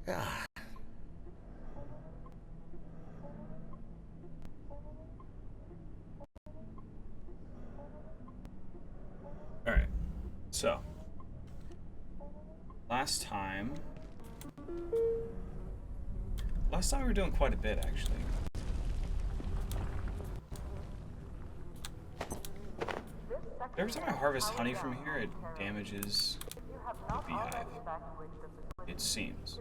Ah. Alright, so last time we were doing quite a bit actually. Every time I harvest honey from here, it damages the beehive. It seems.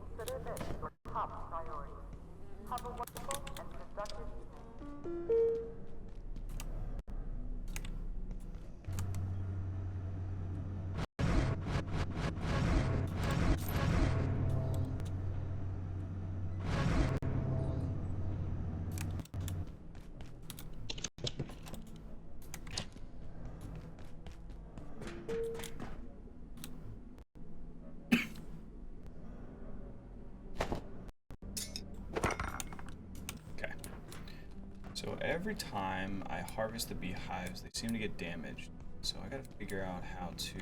So every time I harvest the beehives, they seem to get damaged. So I gotta figure out how to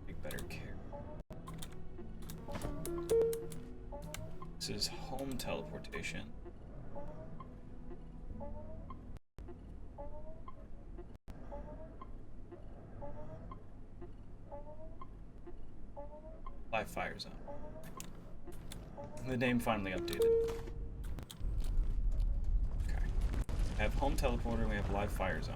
take better care. This is home teleportation. Live fire zone. The name finally updated. We have home teleporter and we have live fire zone.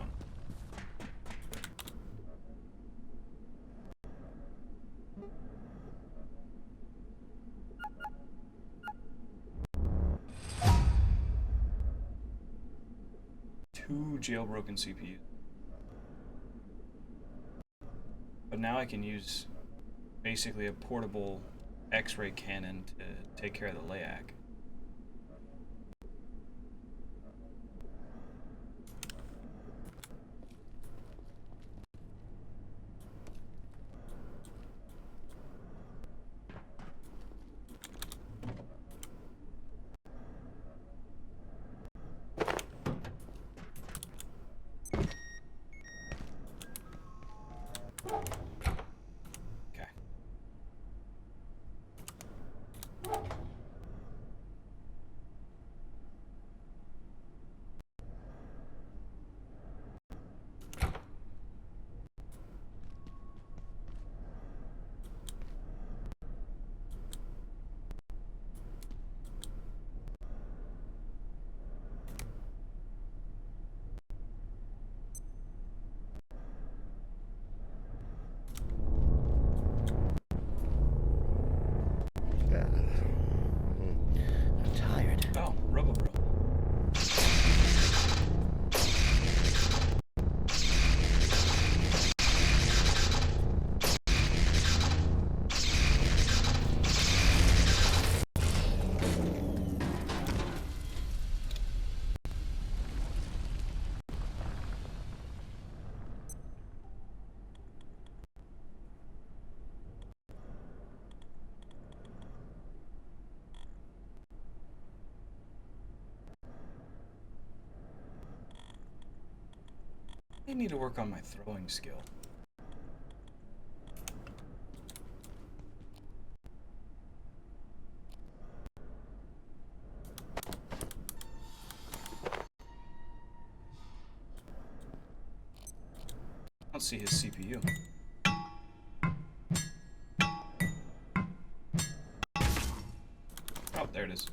Two jailbroken CPUs. But now I can use basically a portable X-ray cannon to take care of the LAAC. Okay. I need to work on my throwing skill. I don't see his CPU. Oh, there it is.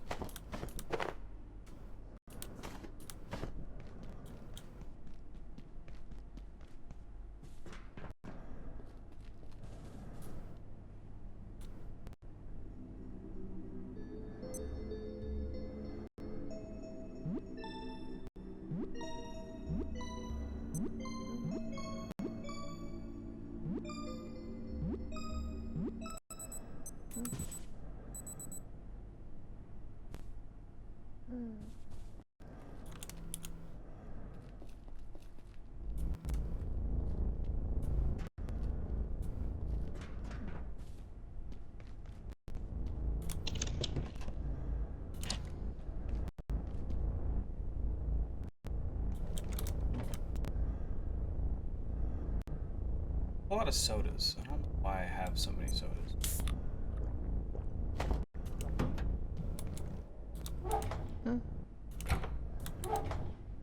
A lot of sodas. I don't know why I have so many sodas.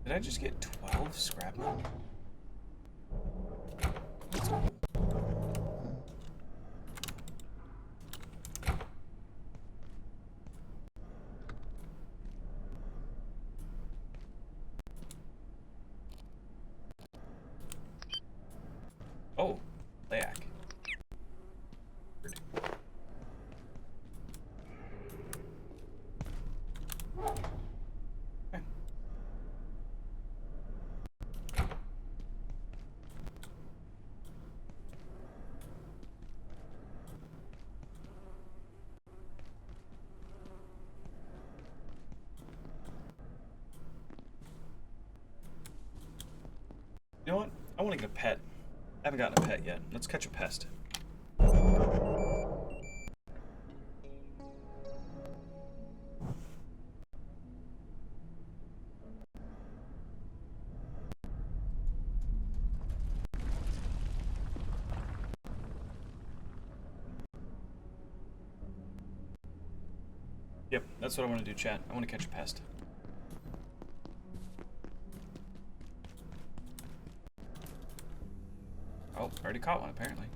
Did I just get 12 scrap metal? Oh, layak. Okay. You know what? I want to get a pet. I haven't gotten a pet yet. Let's catch a pest. Yep, that's what I want to do, chat. I want to catch a pest. Oh, already caught one, apparently.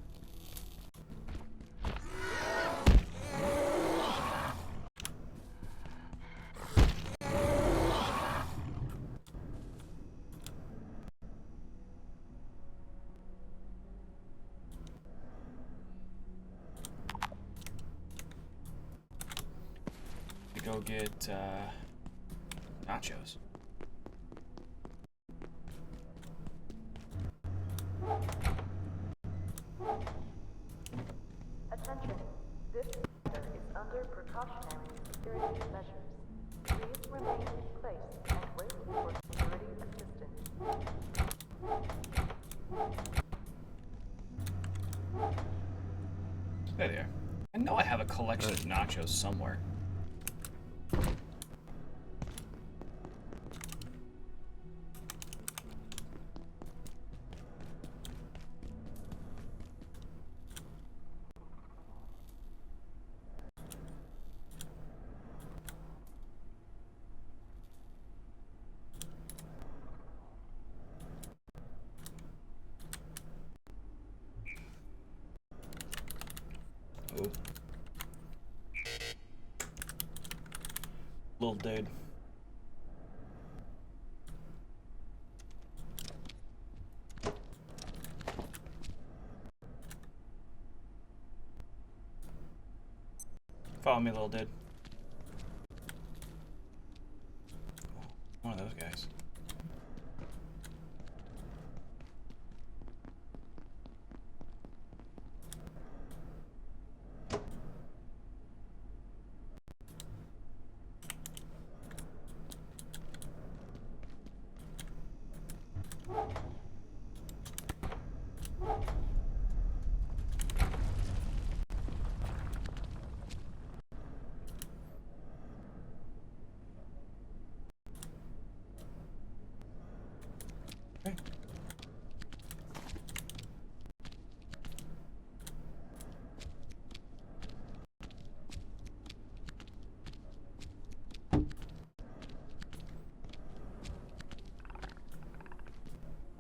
To go get nachos. Attention, this center is under precautionary security measures. Please remain in place and wait for security assistance. There they are. I know I have a collection of nachos somewhere. Oh. Little dude. Follow me, little dude. One of those guys.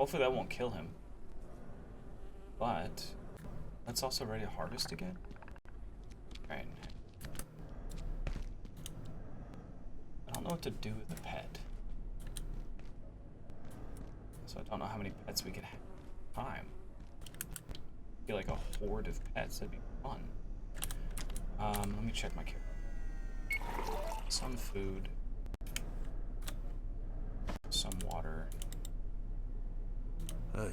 Hopefully that won't kill him. But let's also ready to harvest again. Alright. I don't know what to do with the pet. So I don't know how many pets we can have at a time. I feel like a horde of pets, that'd be fun. Let me check my care. Some food. Some water. Hey.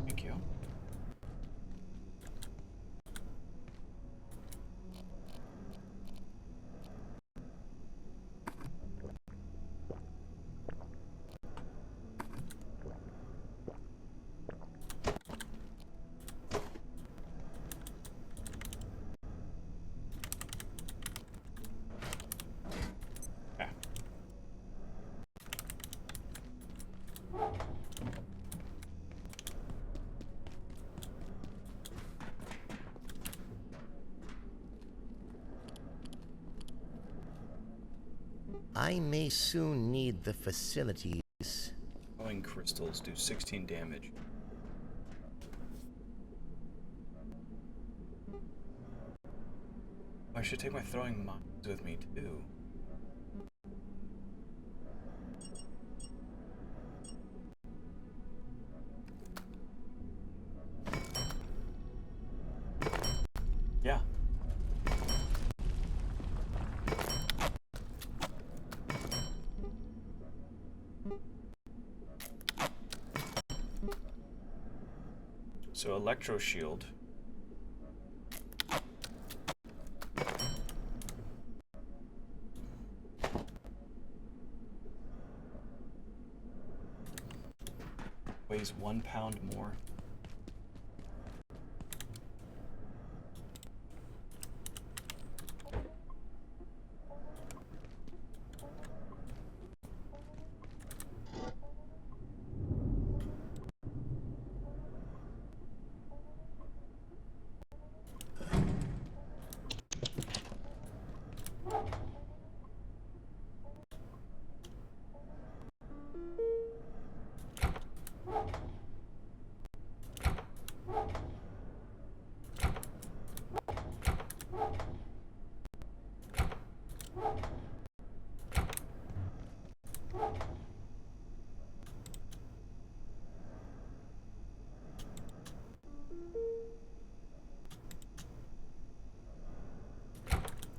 Thank you. Okay. I may soon need the facilities. Glowing crystals do 16 damage. I should take my throwing mines with me too. Yeah. So electro shield. Weighs 1 pound more.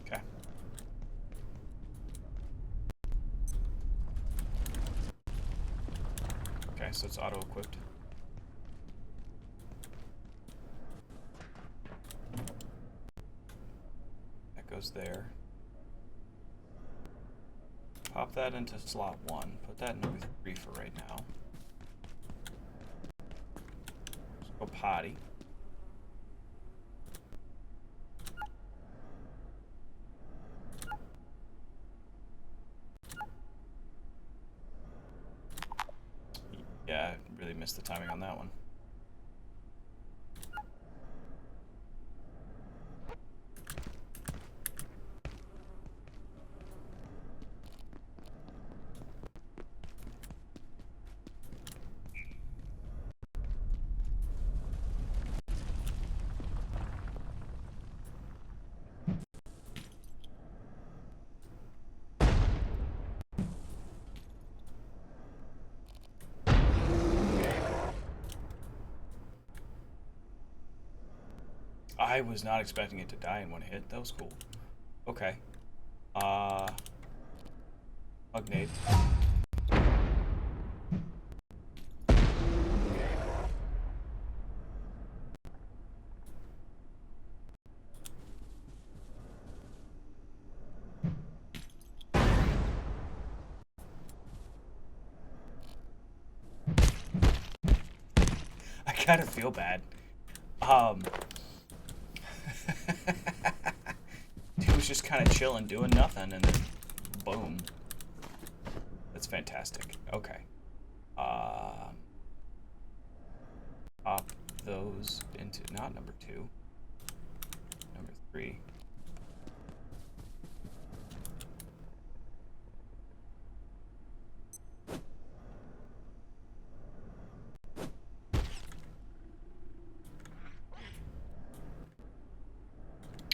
Okay. Okay, so it's auto-equipped. That goes there. Pop that into slot 1. Put that in number 3 for right now. Let's go potty. Yeah, I really missed the timing on that one. I was not expecting it to die in one hit. That was cool. Okay. Ugnade. I kind of feel bad. He was just kind of chilling, doing nothing, and then boom. That's fantastic. Okay. Pop those into, not number 2, number 3.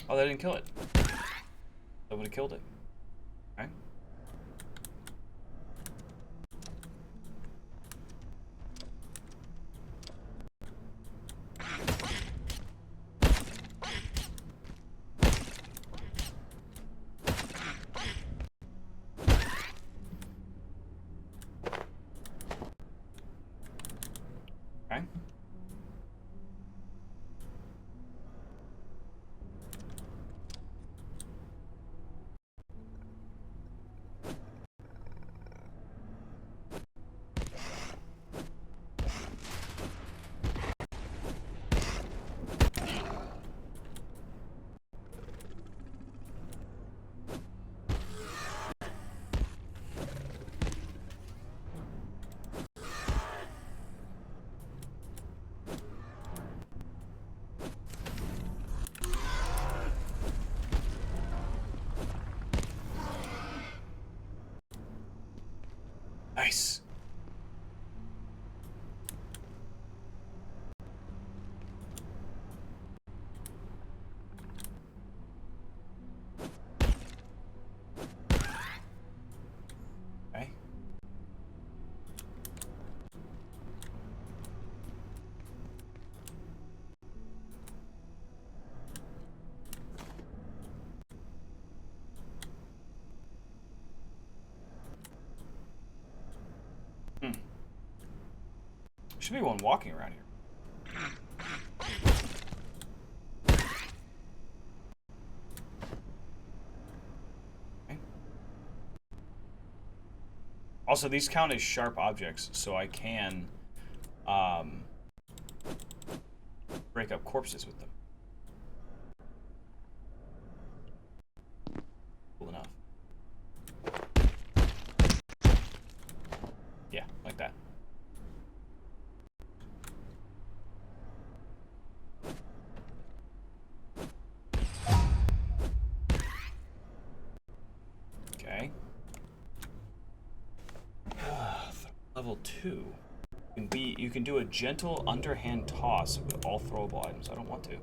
Oh, that didn't kill it. That would have killed it. Okay. Okay. Nice. Okay. Should be one walking around here. Okay. Also, these count as sharp objects, so I can break up corpses with them. Cool enough. Yeah, like that. Okay. Level 2. You can do a gentle underhand toss with all throwable items. I don't want to.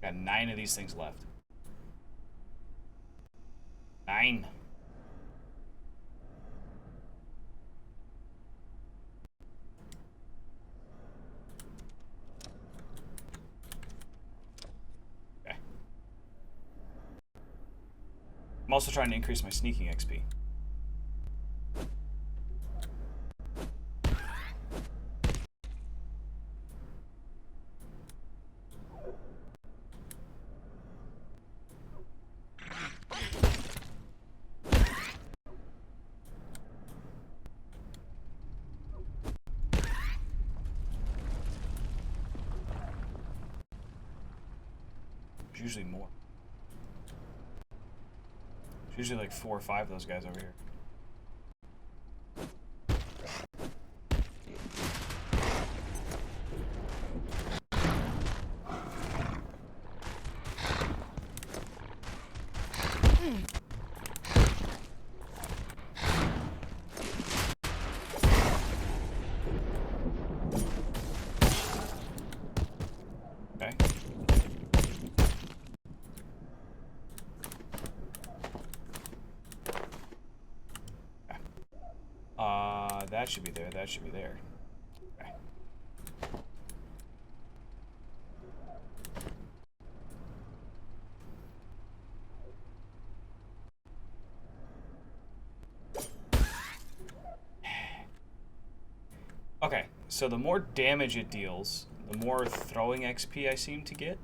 Got 9 of these things left. 9. Okay. I'm also trying to increase my sneaking XP. There's usually more. There's usually like 4 or 5 of those guys over here. Okay. That should be there. That should be there. Okay. Okay, so the more damage it deals, the more throwing XP I seem to get.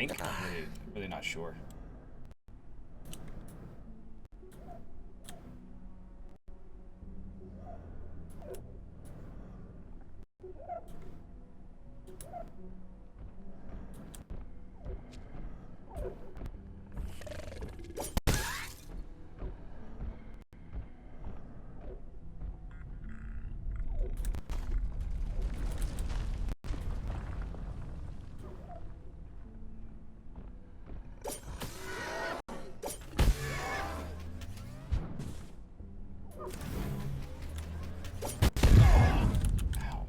think. I'm really not sure. Ow.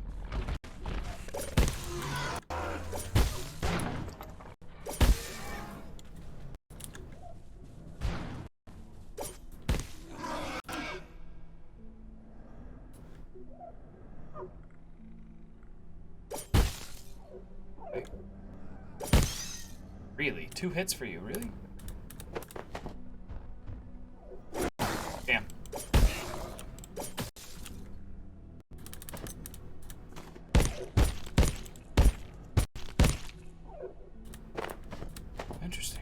Wait. Really? 2 hits for you, really? Damn. Interesting.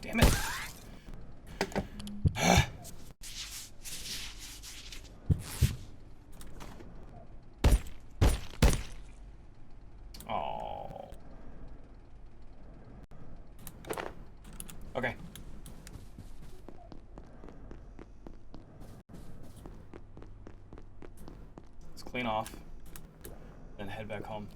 Damn it. Oh. Okay. Let's clean off, then head back home.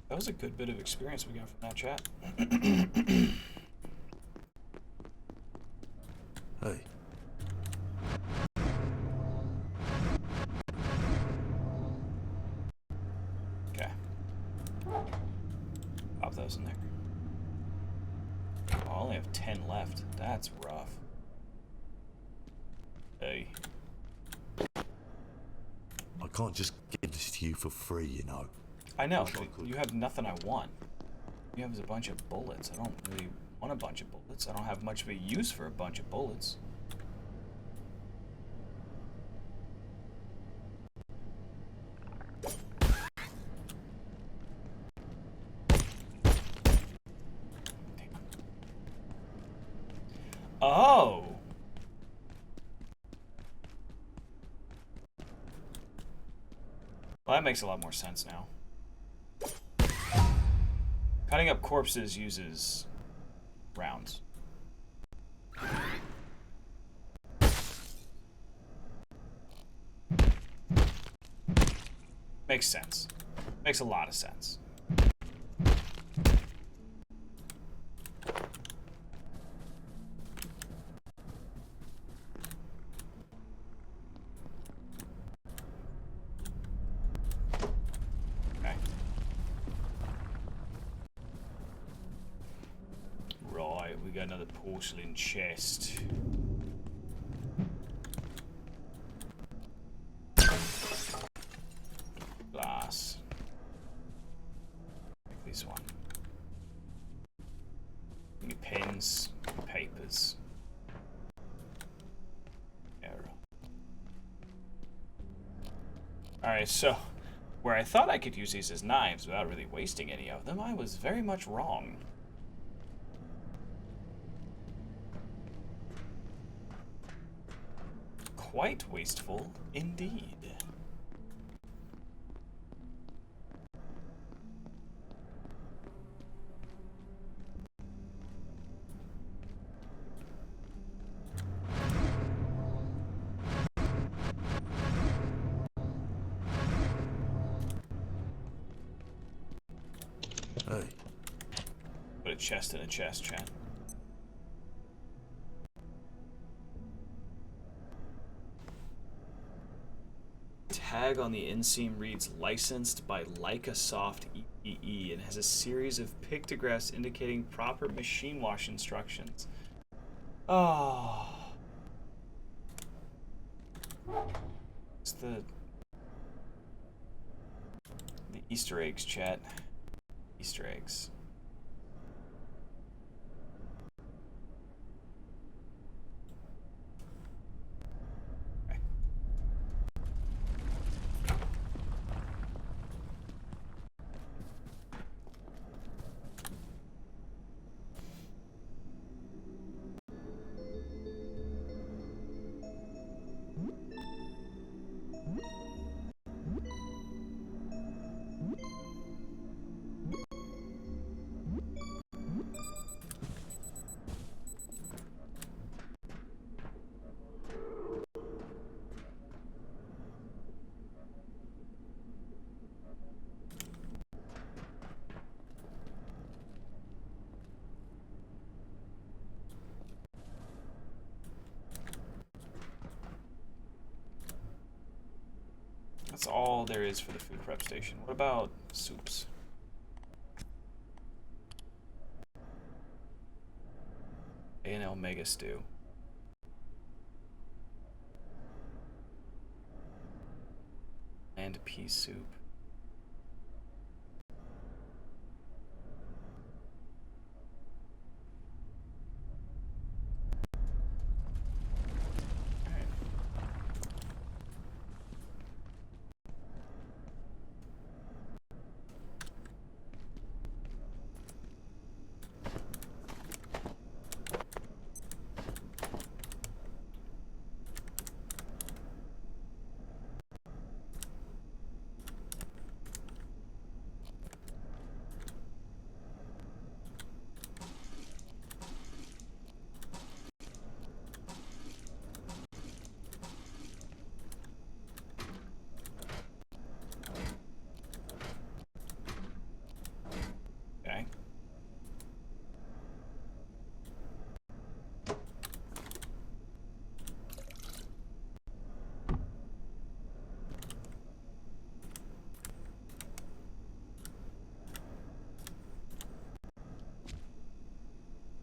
That was a good bit of experience we got from that chat. Hey. Okay. Pop those in there. Oh, I only have 10 left. That's rough. Hey. I can't just give this to you for free, you know. I know, Wish I but could. you have nothing I want. You have a bunch of bullets. I don't really want a bunch of bullets. I don't have much of a use for a bunch of bullets. Oh! Well, that makes a lot more sense now. Cutting up corpses uses rounds. Makes sense. Makes a lot of sense. Okay. Right, we got another porcelain chest. Glass. Take this one. Any pens, any papers. Arrow. Alright, so where I thought I could use these as knives without really wasting any of them, I was very much wrong. Quite wasteful indeed. Hey, Put a chest in a chest, chat. Tag on the inseam reads licensed by Leicasoft EEE and has a series of pictographs indicating proper machine wash instructions. Oh. It's the Easter eggs, chat. Easter eggs. That's all there is for the food prep station. What about soups? A&L Mega Stew. And pea soup. Okay.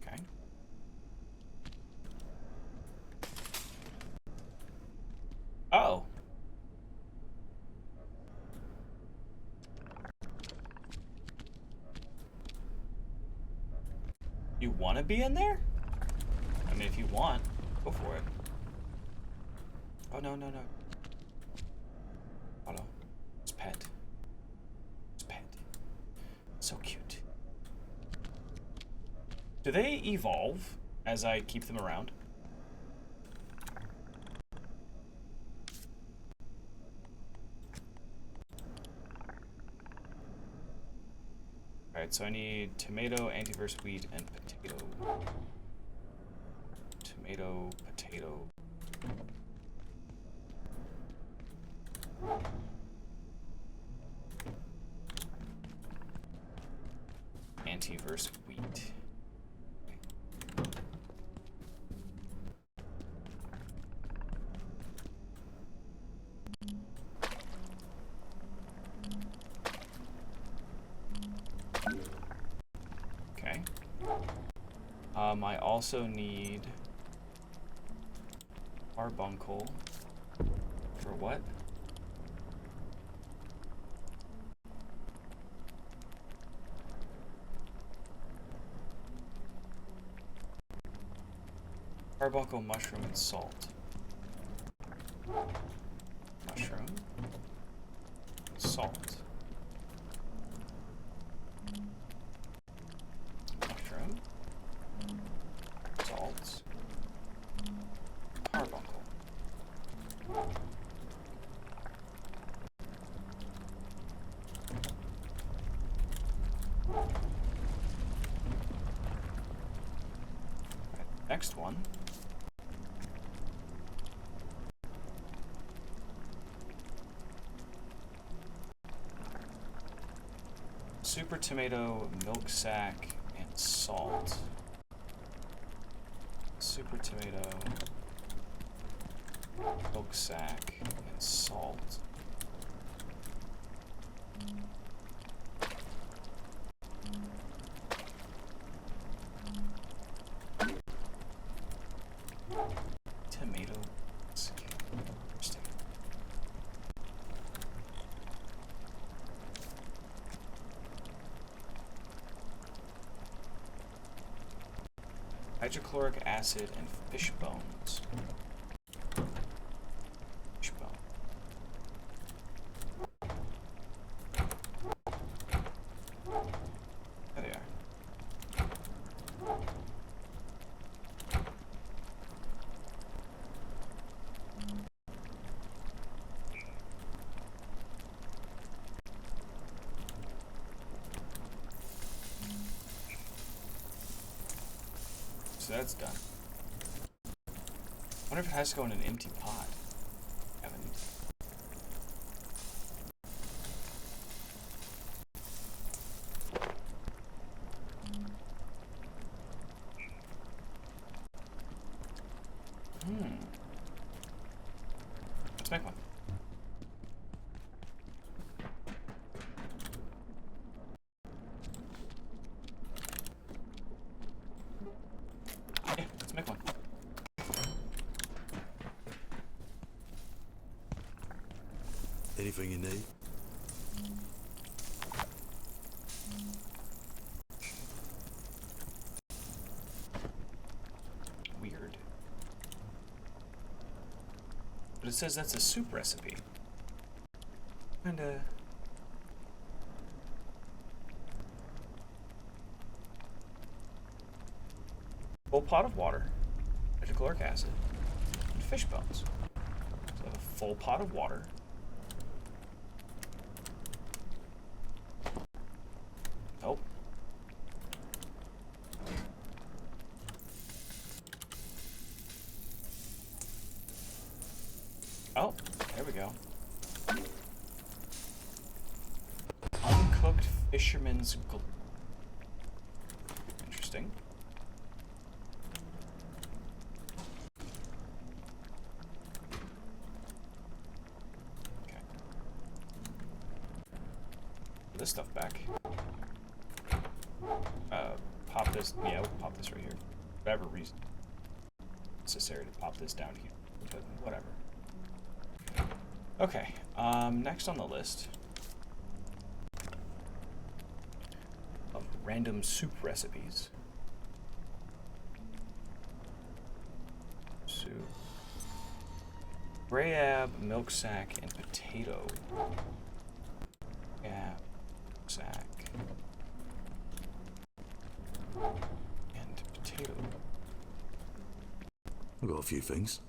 Okay. Oh. You want to be in there? I mean, if you want, go for it. Oh, no, no, no. Oh, no. It's pet. It's pet. So cute. Do they evolve as I keep them around? Alright, so I need tomato, antivirus wheat, and potato. Tomato, potato. Antivirus wheat. Okay. I also need carbuncle. For what? Carbuncle, mushroom, and salt. Mushroom. Salt. Mushroom. Salt. Carbuncle. Next one. Super tomato, milk sack, and salt. Super tomato, milk sack, and salt. Tomato. Interesting. Hydrochloric acid and fish bones. Fish bone. There they are. So that's done. I wonder if it has to go in an empty pot. Haven't. Let's make one. Yeah, let's make one. Anything you need? Weird. But it says that's a soup recipe. Kinda. Full pot of water, hydrochloric acid, and fish bones. So I have a full pot of water. Nope. Oh, there we go. Uncooked fisherman's glue. Interesting. Okay. Put this stuff back. Pop this. Yeah, we'll pop this right here. For whatever reason necessary to pop this down here. But whatever. Okay, next on the list of random soup recipes. Soup. Grayab, milk sack, and potato. Yeah, sack. And potato. I've got a few things.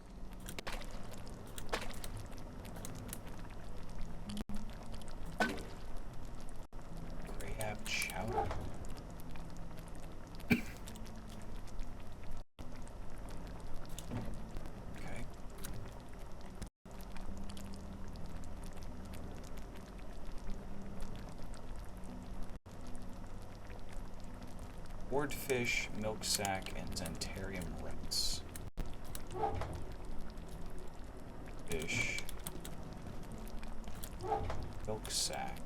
Grayab chowder. Okay. Swordfish, milk sack, and Xantharium rice. Fish. Milk sack.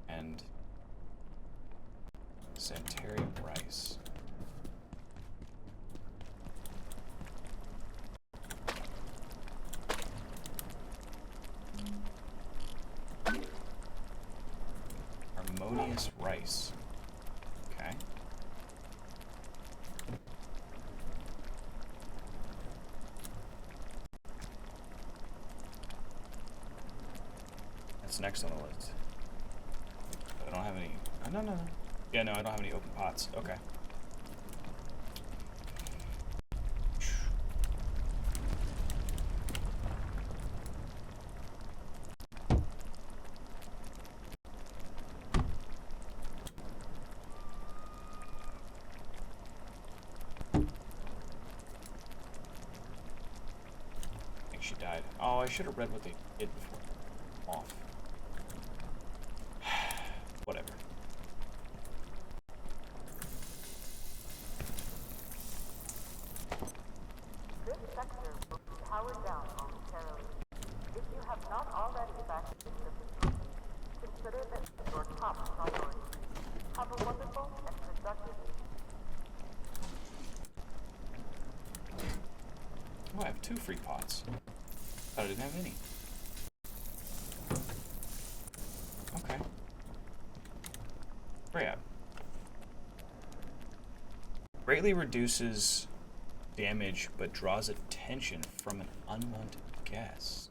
And Xantharium rice. Harmonious rice. Okay. That's next on the list. I don't have any. Oh, no. Yeah, no, I don't have any open pots. Okay. I think she died. Oh, I should have read what they did before. off. Whatever. This sector will be powered down momentarily. If you have not already evacuated the facility, consider this your top priority. Have a wonderful and productive evening. Oh, I have 2 free pots. Thought I didn't have any. Okay. Grab. Greatly reduces damage, but draws attention from an unwanted guest.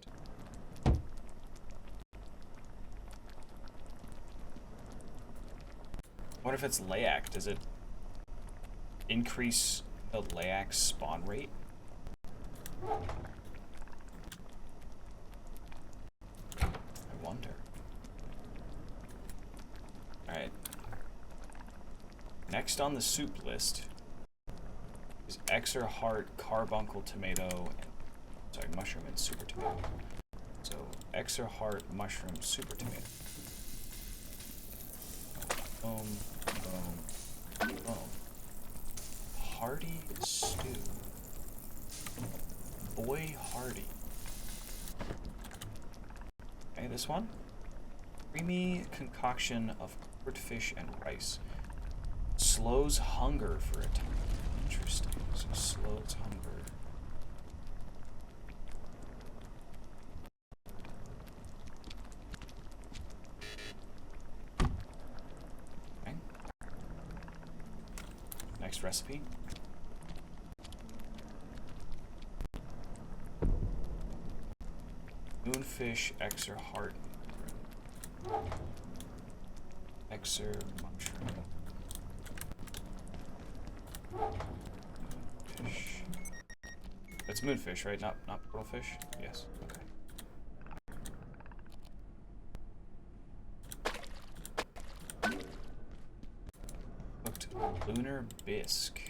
What if it's Layak? Does it increase the Layak spawn rate? I wonder. Alright. Next on the soup list is Exer Heart, Carbuncle Tomato, and sorry, Mushroom and Super Tomato. So Exer Heart, Mushroom, Super Tomato. Boom, boom, boom. Hearty Stew. Boy Hardy. Okay, this one. Creamy concoction of fish and rice. Slows hunger for a time. Interesting. So slows hunger. Okay. Next recipe. Moonfish, Exer Heart, Exer Mushroom. Moonfish. That's moonfish, right? Not portal fish? Yes. Okay. Cooked lunar bisque.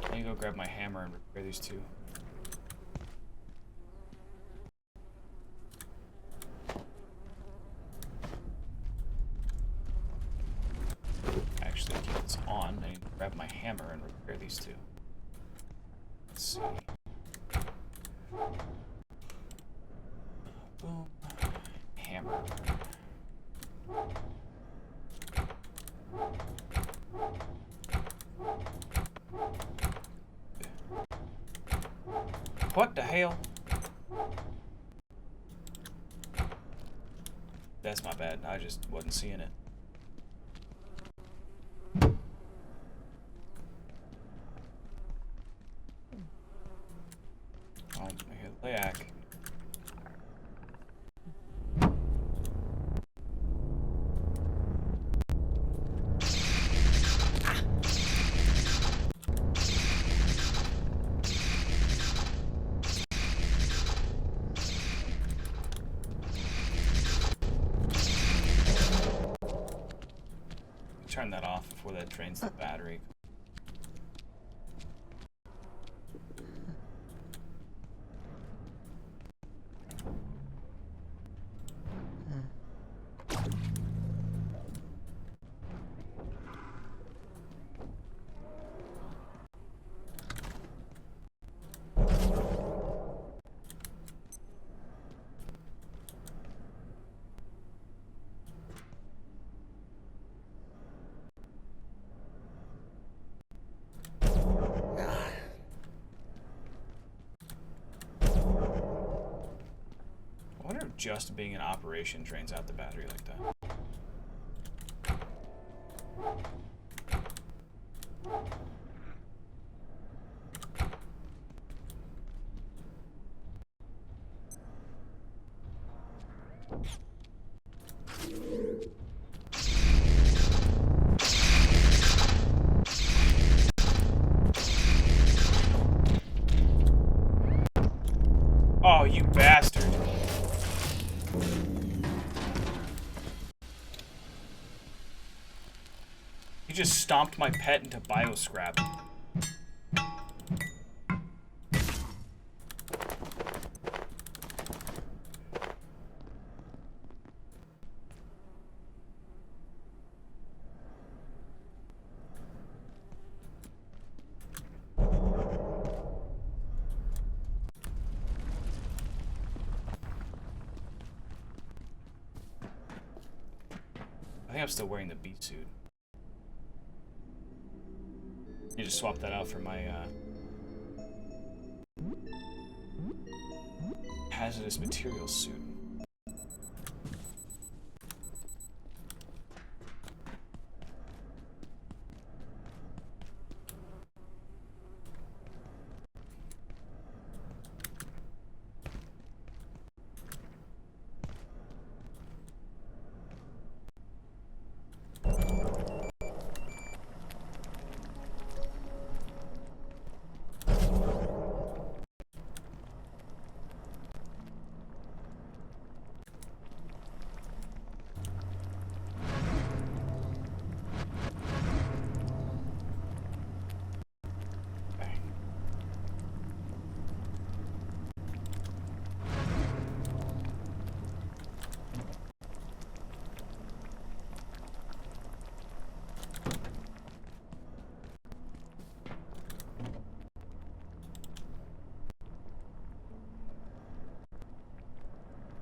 Let me go grab my hammer and repair these 2. Actually, keep this on. I need to grab my hammer and repair these 2. Let's see. Boom. Hammer. What the hell? That's my bad. I just wasn't seeing it. Oh, I hear the Layak. Turn that off before that drains the battery. I wonder if just being in operation drains out the battery like that. Oh, you bastard. just stomped my pet into bioscrap. I think I'm still wearing the beat suit. You just swap that out for my hazardous materials suit.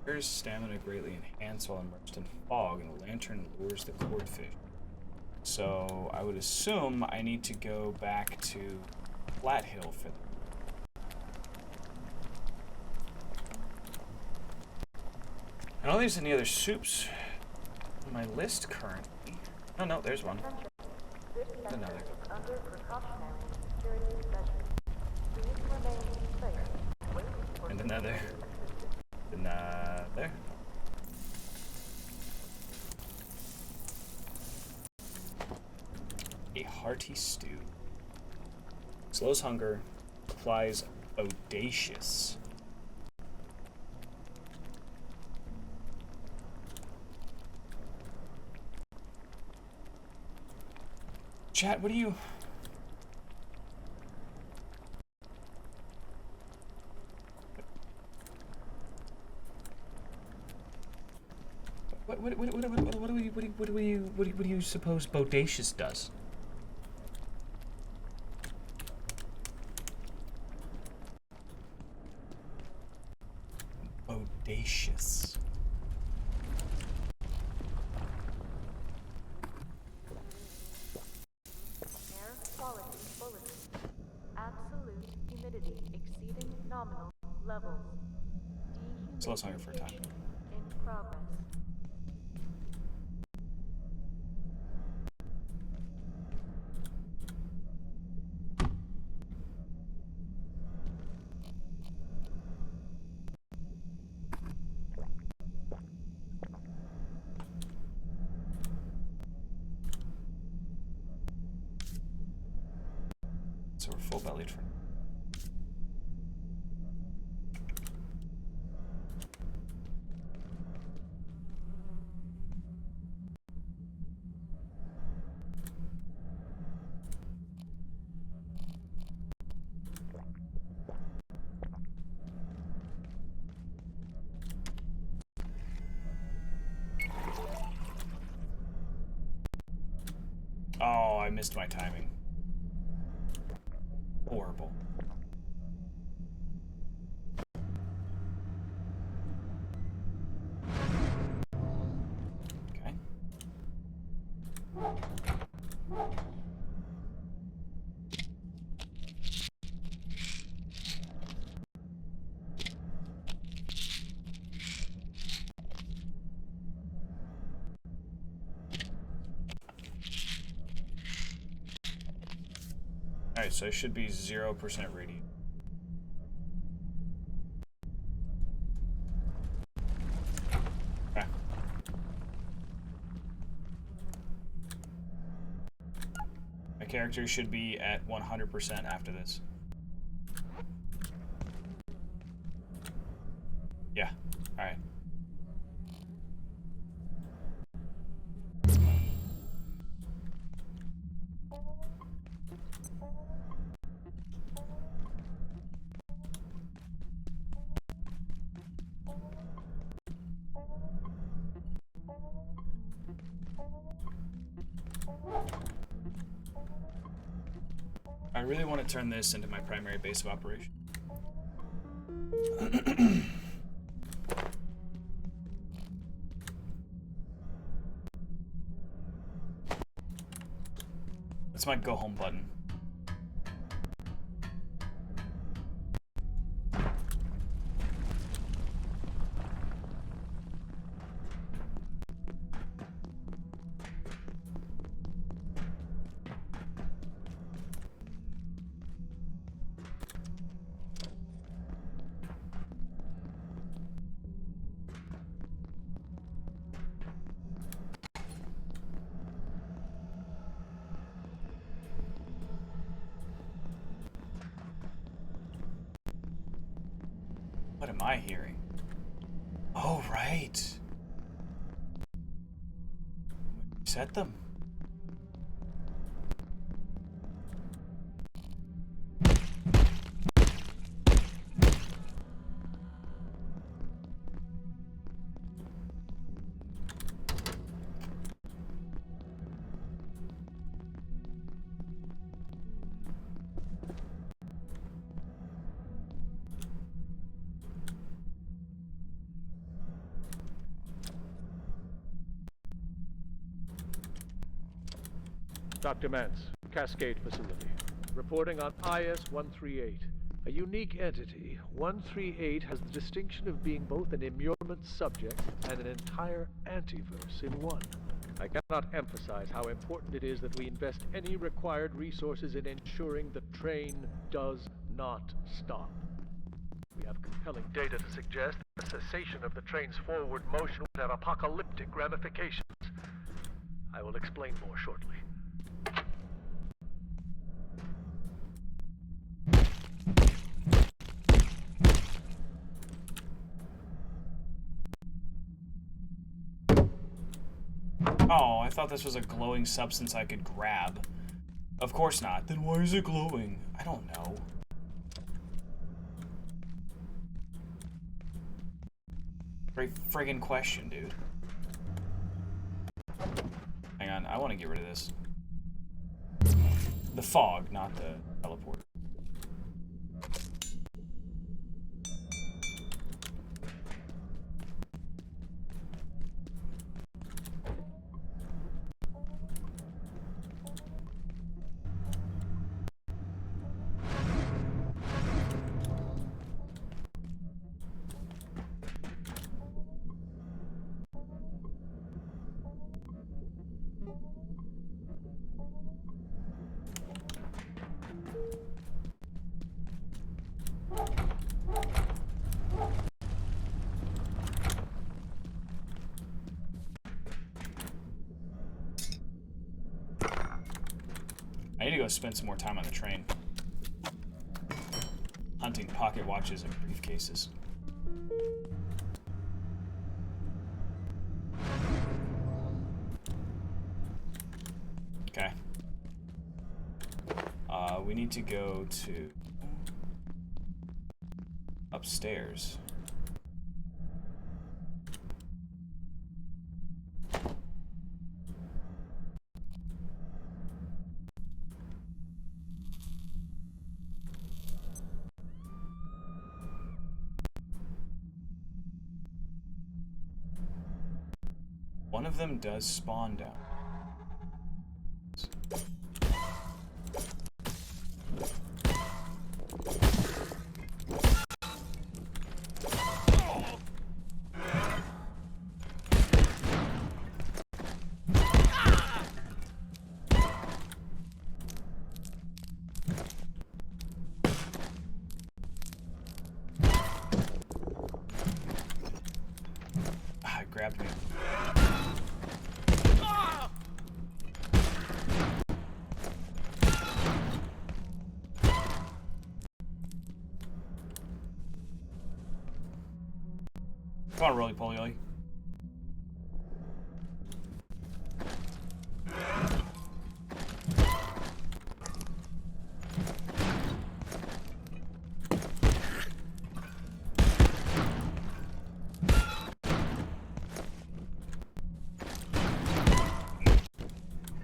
Bear's stamina greatly enhanced while immersed in fog, and the lantern lures the cordfish. So I would assume I need to go back to Flat Hill for that. I don't think there's any other soups on my list currently. Oh no, there's one. This There's sector another. is under precautionary security measures. Please remain in place, waiting for And another. assistance. Another. A hearty stew. Slows hunger, applies audacious. Chat, what do you... What do you suppose bodacious does? Bodacious. Air quality bulletin. Absolute humidity exceeding nominal levels. So let's hunger for a time. In progress. So we're full bellied for. Oh, I missed my timing. Horrible. Okay. Alright, so it should be 0% radiant. Okay. My character should be at 100% after this. Yeah, alright. really want to turn this into my primary base of operation. That's my go home button. What am I hearing? Oh, right. Set them. Dr. Mance, Cascade Facility. Reporting on IS-138. A unique entity, 138 has the distinction of being both an immurement subject and an entire antiverse in one. I cannot emphasize how important it is that we invest any required resources in ensuring the train does not stop. We have compelling data to suggest that the cessation of the train's forward motion would have apocalyptic ramifications. I will explain more shortly. Oh, I thought this was a glowing substance I could grab. Of course not. Then why is it glowing? I don't know. Great friggin' question, dude. Hang on, I want to get rid of this. The fog, not the teleporter. I need to go spend some more time on the train. Hunting pocket watches and briefcases. Okay. We need to go to upstairs. One of them does spawn down. Ah, it grabbed me. Come on, roly-poly.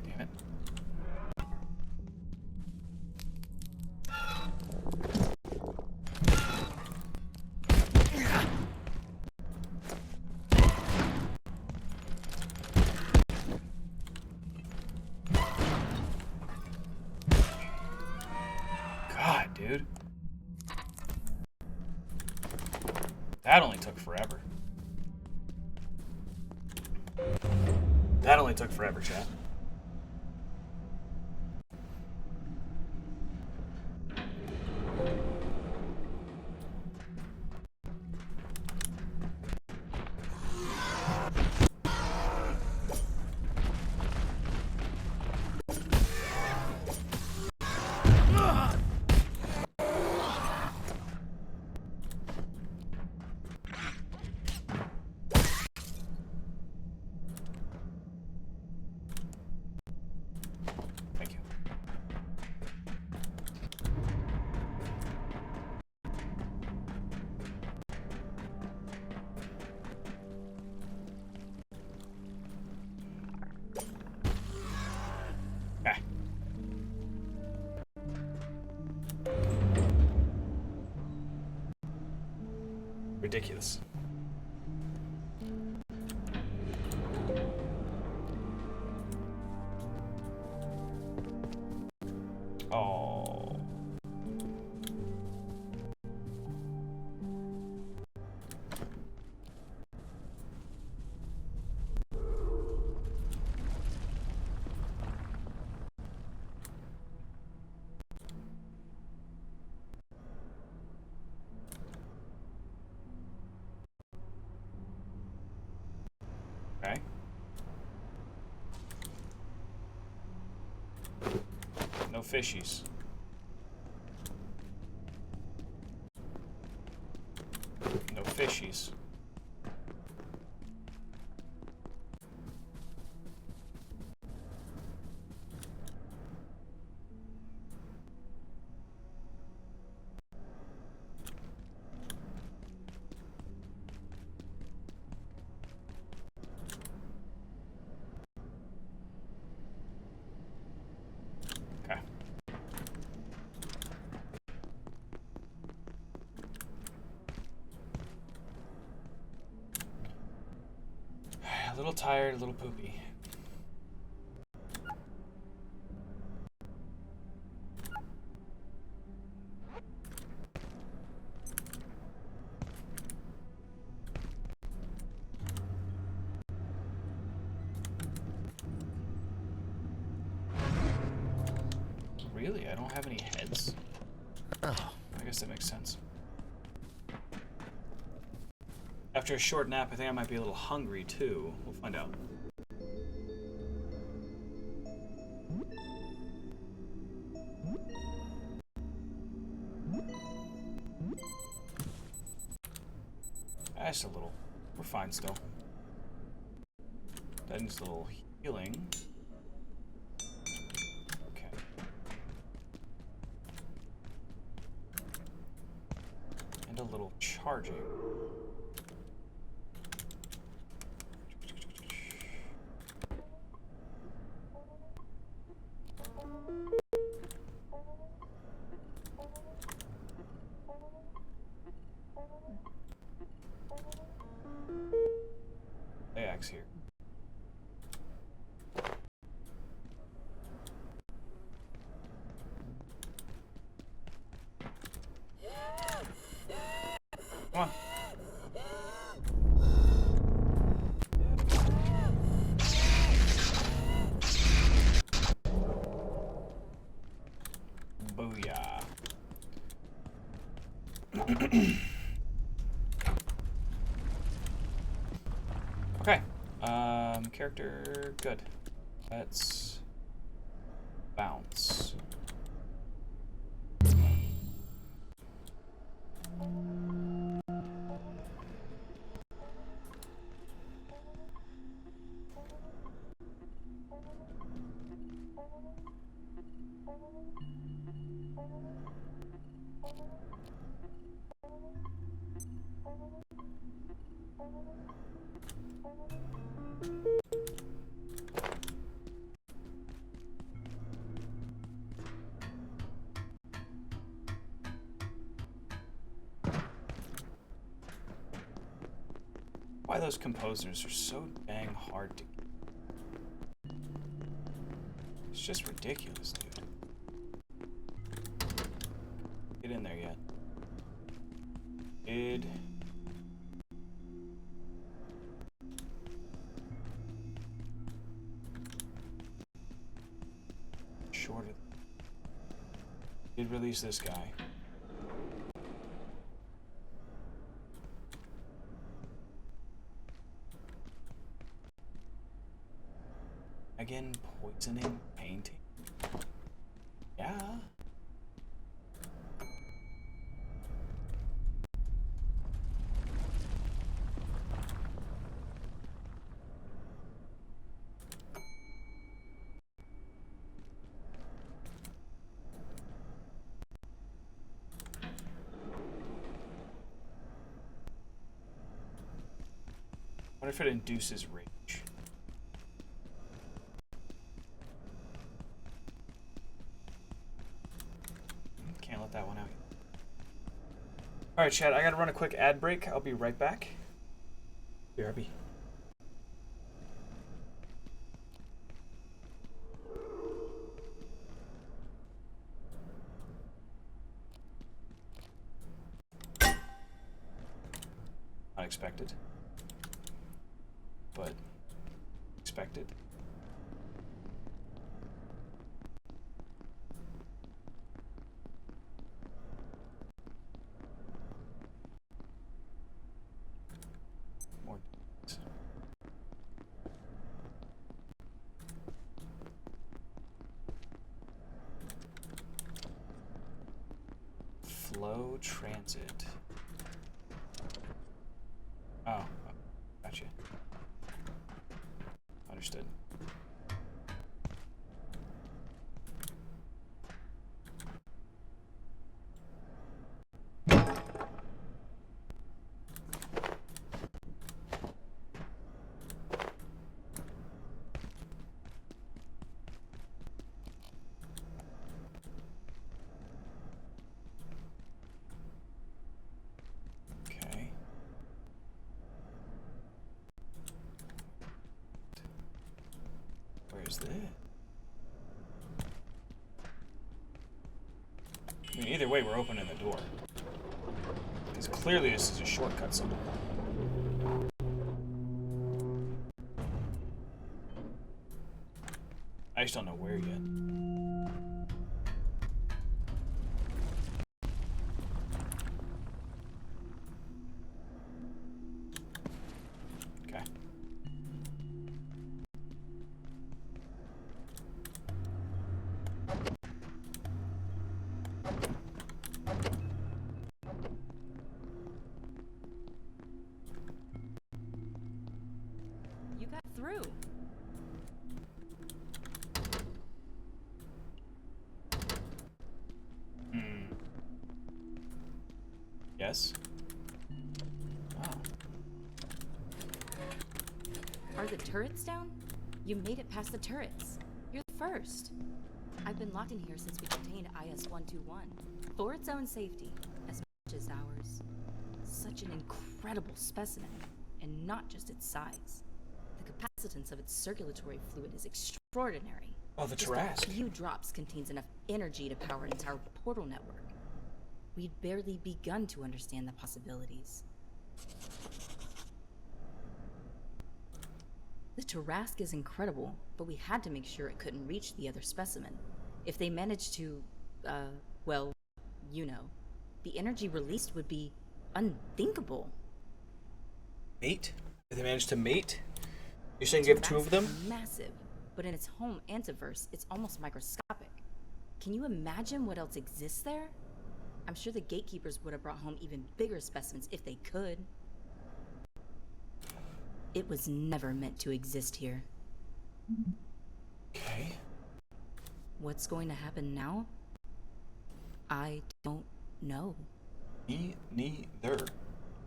Damn it. That only took forever. That only took forever, chat. Thank you. Ah. Ridiculous. Oh. Okay. No fishies. No fishies. Okay. A little tired, a little poopy. Really? I don't have any heads? Oh, I guess that makes sense. After a short nap, I think I might be a little hungry too. We'll find out. Just a little. We're fine still. That needs a little healing. Okay. And a little charging. AX here. Come on. Booyah. Okay. Character good. Let's bounce. Why those composers are so dang hard to get. It's just ridiculous, dude. Get in there yet. Id. Did release this guy. Again, poisoning painting. Yeah. What if it induces rage? Can't let that one out. Alright, Chad, I gotta run a quick ad break. I'll be right back. BRB. Unexpected. But expected. More. Flow transit. Oh, gotcha. Understood. Okay. Where's this? I mean, either way, we're opening the door. Because clearly this is a shortcut somewhere. I just don't know where yet. Okay. You got through. Yes? Oh. Are the turrets down? You made it past the turrets. You're the first. I've been locked in here since we contained IS-121. For its own safety, as much as ours. Such an incredible specimen, and not just its size. The capacitance of its circulatory fluid is extraordinary. Oh, the Just a Tarrasque. few drops contains enough energy to power an entire portal network. We'd barely begun to understand the possibilities. The Tarrasque is incredible, but we had to make sure it couldn't reach the other specimen. If they managed to, well, you know, the energy released would be unthinkable. Mate? Did they manage to mate? You're saying you have two of them? Tarrasque is massive, but in its home antiverse, it's almost microscopic. Can you imagine what else exists there? I'm sure the gatekeepers would have brought home even bigger specimens if they could. It was never meant to exist here. Okay. What's going to happen now? I don't know. Me neither.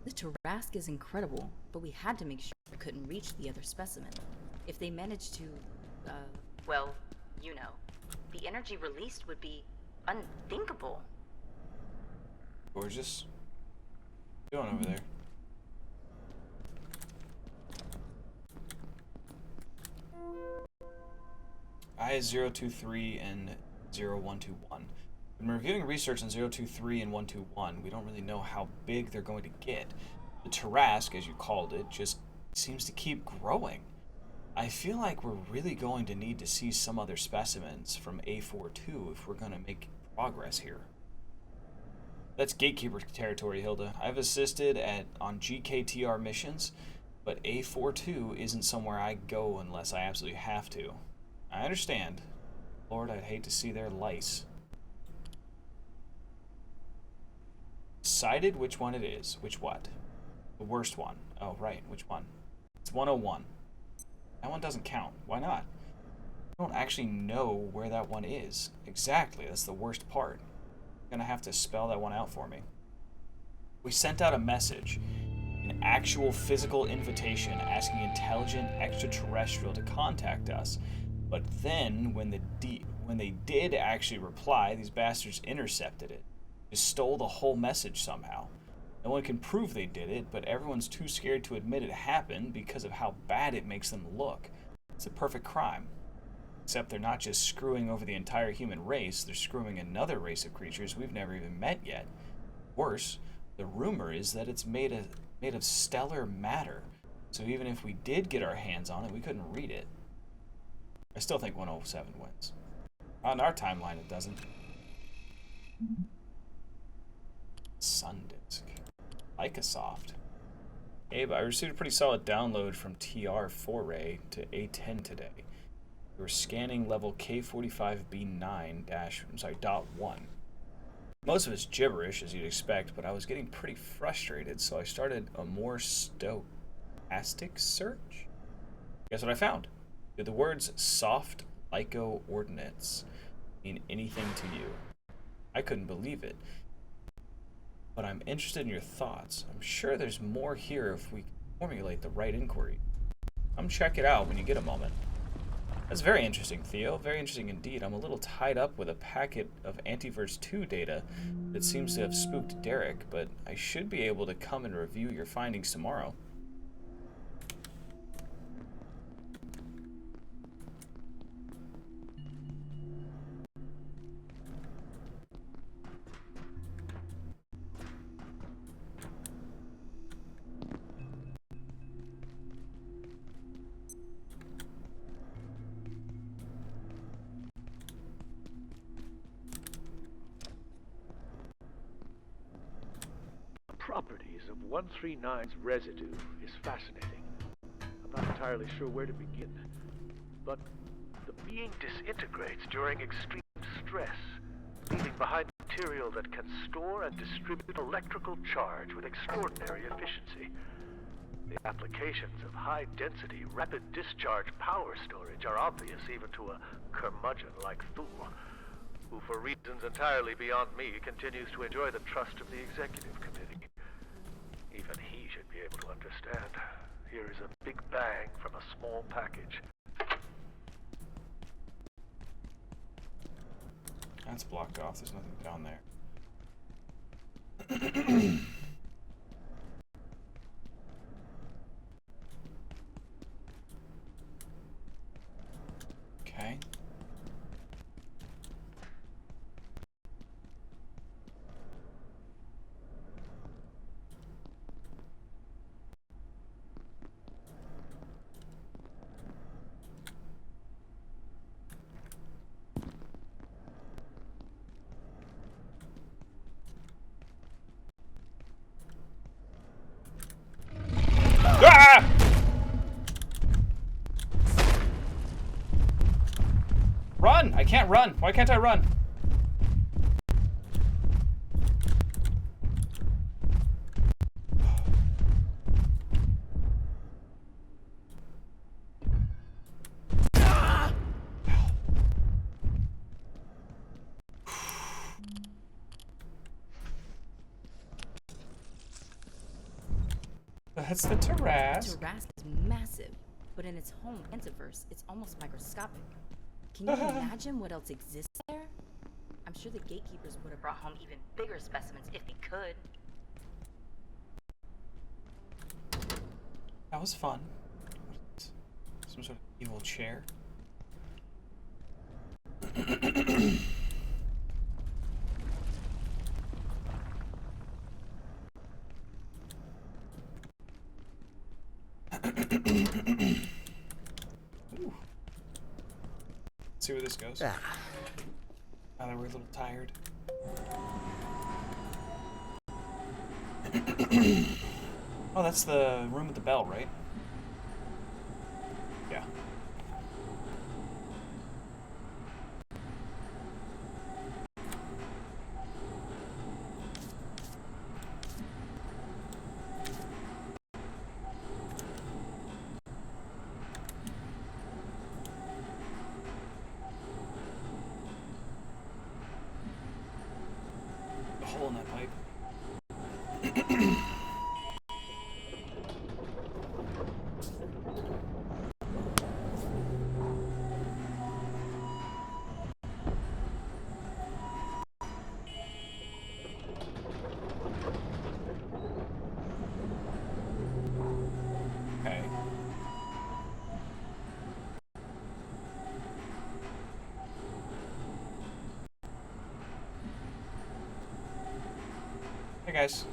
The Tarrasque is incredible, but we had to make sure it couldn't reach the other specimen. If they managed to, well, you know, the energy released would be unthinkable. Gorgeous. What's going on over there? IS-023 and 0121. When reviewing research on 023 and 121, we don't really know how big they're going to get. The Tarrasque, as you called it, just seems to keep growing. I feel like we're really going to need to see some other specimens from A42 if we're going to make progress here. That's Gatekeeper territory, Hilda. I've assisted on GKTR missions, but A42 isn't somewhere I go unless I absolutely have to. I understand. Lord, I'd hate to see their lice. Decided which one it is. Which what? The worst one. Oh, right. Which one? It's 101. That one doesn't count. Why not? I don't actually know where that one is. Exactly. That's the worst part. You're gonna have to spell that one out for me. We sent out a message, an actual physical invitation asking intelligent extraterrestrial to contact us. But then, when they did actually reply, these bastards intercepted it. Just stole the whole message somehow. No one can prove they did it, but everyone's too scared to admit it happened because of how bad it makes them look. It's a perfect crime. Except they're not just screwing over the entire human race, they're screwing another race of creatures we've never even met yet. Worse, the rumor is that it's made of stellar matter, so even if we did get our hands on it, we couldn't read it. I still think 107 wins. On our timeline, it doesn't. Sundisk. Lycosoft. Abe, I received a pretty solid download from TR Foray to A10 today. We were scanning level K45B9-1. Most of it's gibberish, as you'd expect, but I was getting pretty frustrated, so I started a more stochastic search. Guess what I found? Did the words soft lyco ordinates mean anything to you? I couldn't believe it. But I'm interested in your thoughts. I'm sure there's more here if we formulate the right inquiry. Come check it out when you get a moment. That's very interesting, Theo. Very interesting indeed. I'm a little tied up with a packet of Antiverse 2 data that seems to have spooked Derek, but I should be able to come and review your findings tomorrow. Properties of 139's residue is fascinating. I'm not entirely sure where to begin, but the being disintegrates during extreme stress, leaving behind material that can store and distribute electrical charge with extraordinary efficiency. The applications of high-density, rapid discharge power storage are obvious even to a curmudgeon like Thule, who for reasons entirely beyond me continues to enjoy the trust of the executive committee. Even he should be able to understand. Here is a big bang from a small package. That's blocked off. There's nothing down there. Okay. Ah! Run! I can't run. Why can't I run? That's the Tarrasque. Tarrasque is massive, but in its home antiverse, it's almost microscopic. Can you imagine what else exists there? I'm sure the gatekeepers would have brought home even bigger specimens if they could. That was fun. Some sort of evil chair. Ooh. See where this goes. Now that we're a little tired. Oh, that's the room with the bell, right? Yeah. A hole in that pipe. Okay. Hey guys.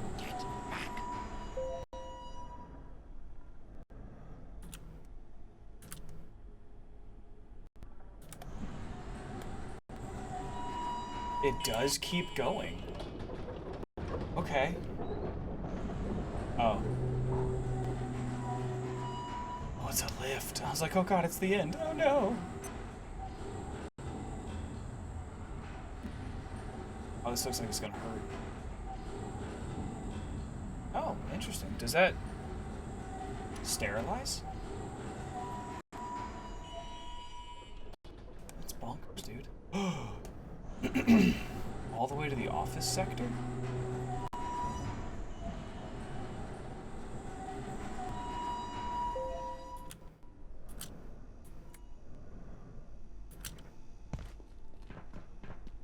It does keep going. Okay. Oh. Oh, it's a lift. I was like, oh god, it's the end. Oh no. Oh, this looks like it's gonna hurt. Oh, interesting. Does that sterilize? That's bonkers, dude. All the way to the office sector?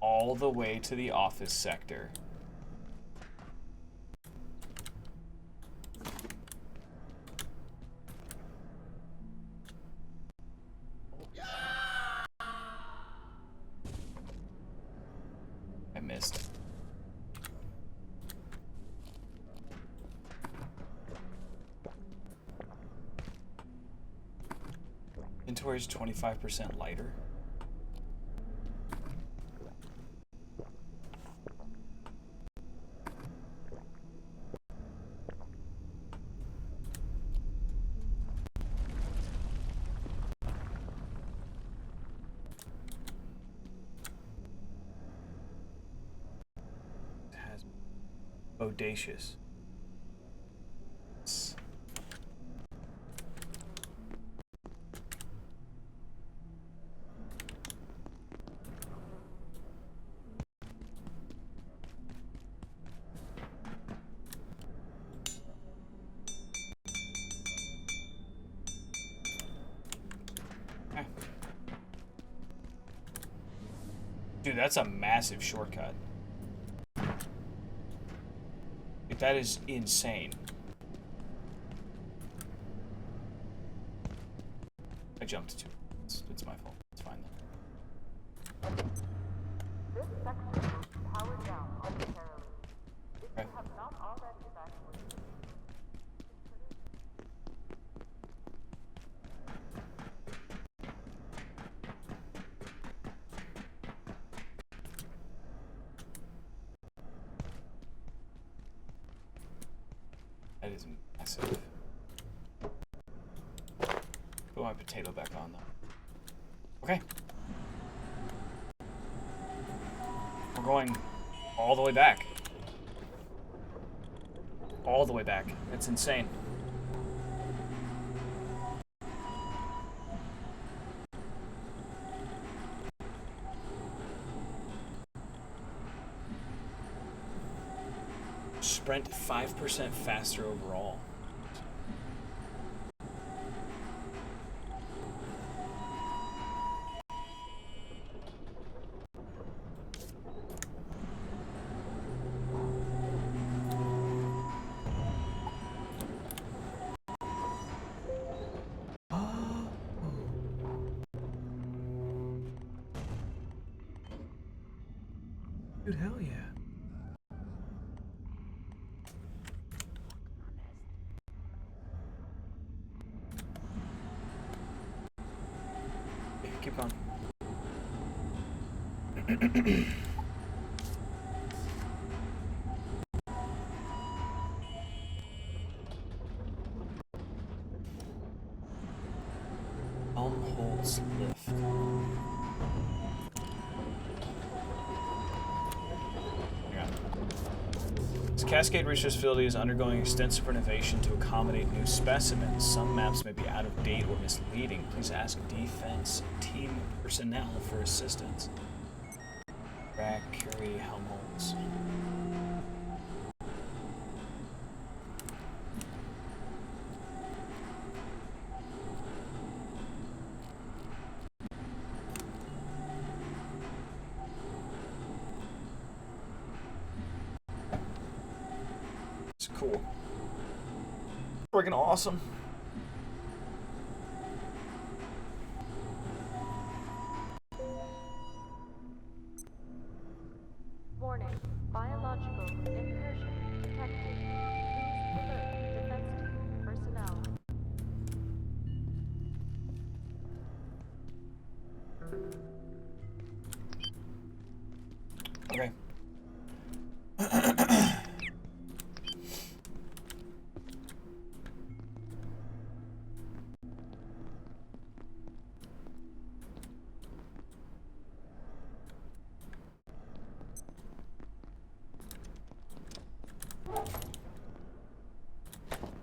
All the way to the office sector. I missed. Inventory's 25% lighter. Bodacious. Okay. Dude, that's a massive shortcut. That is insane. I jumped too. It's my fault. It's fine then. This section will be powered down momentarily. If Okay. you have not already evacuated, That is massive. Put my potato back on though. Okay. We're going all the way back. All the way back. That's insane. Sprint 5% faster overall. Dude, hell yeah. Yeah, keep going. Helmholtz lift. Hang on. This Cascade Research Facility is undergoing extensive renovation to accommodate new specimens. Some maps may be out of date or misleading. Please ask defense team personnel for assistance. Rack, Curie, Helmholtz. It's cool. Freaking awesome. Warning. Biological incursion detected. Please alert defense team personnel. Okay.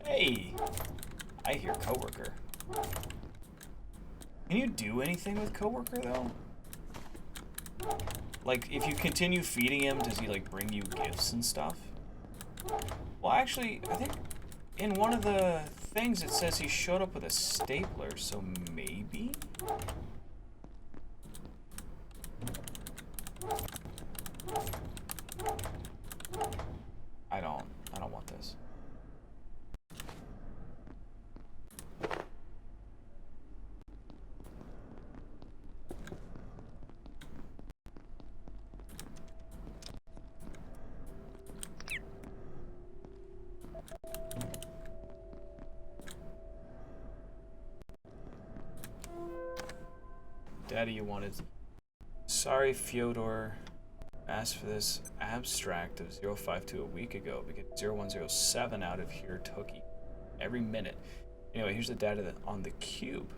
Hey, I hear coworker. Can you do anything with coworker though? Like, if you continue feeding him, does he like bring you gifts and stuff? Well, actually, I think in one of the things it says he showed up with a stapler, so maybe? I don't want this. Daddy, you wanted. Sorry, Fyodor. Asked for this abstract of 052 a week ago because 0107 out of here took every minute. Anyway, here's the data on the cube.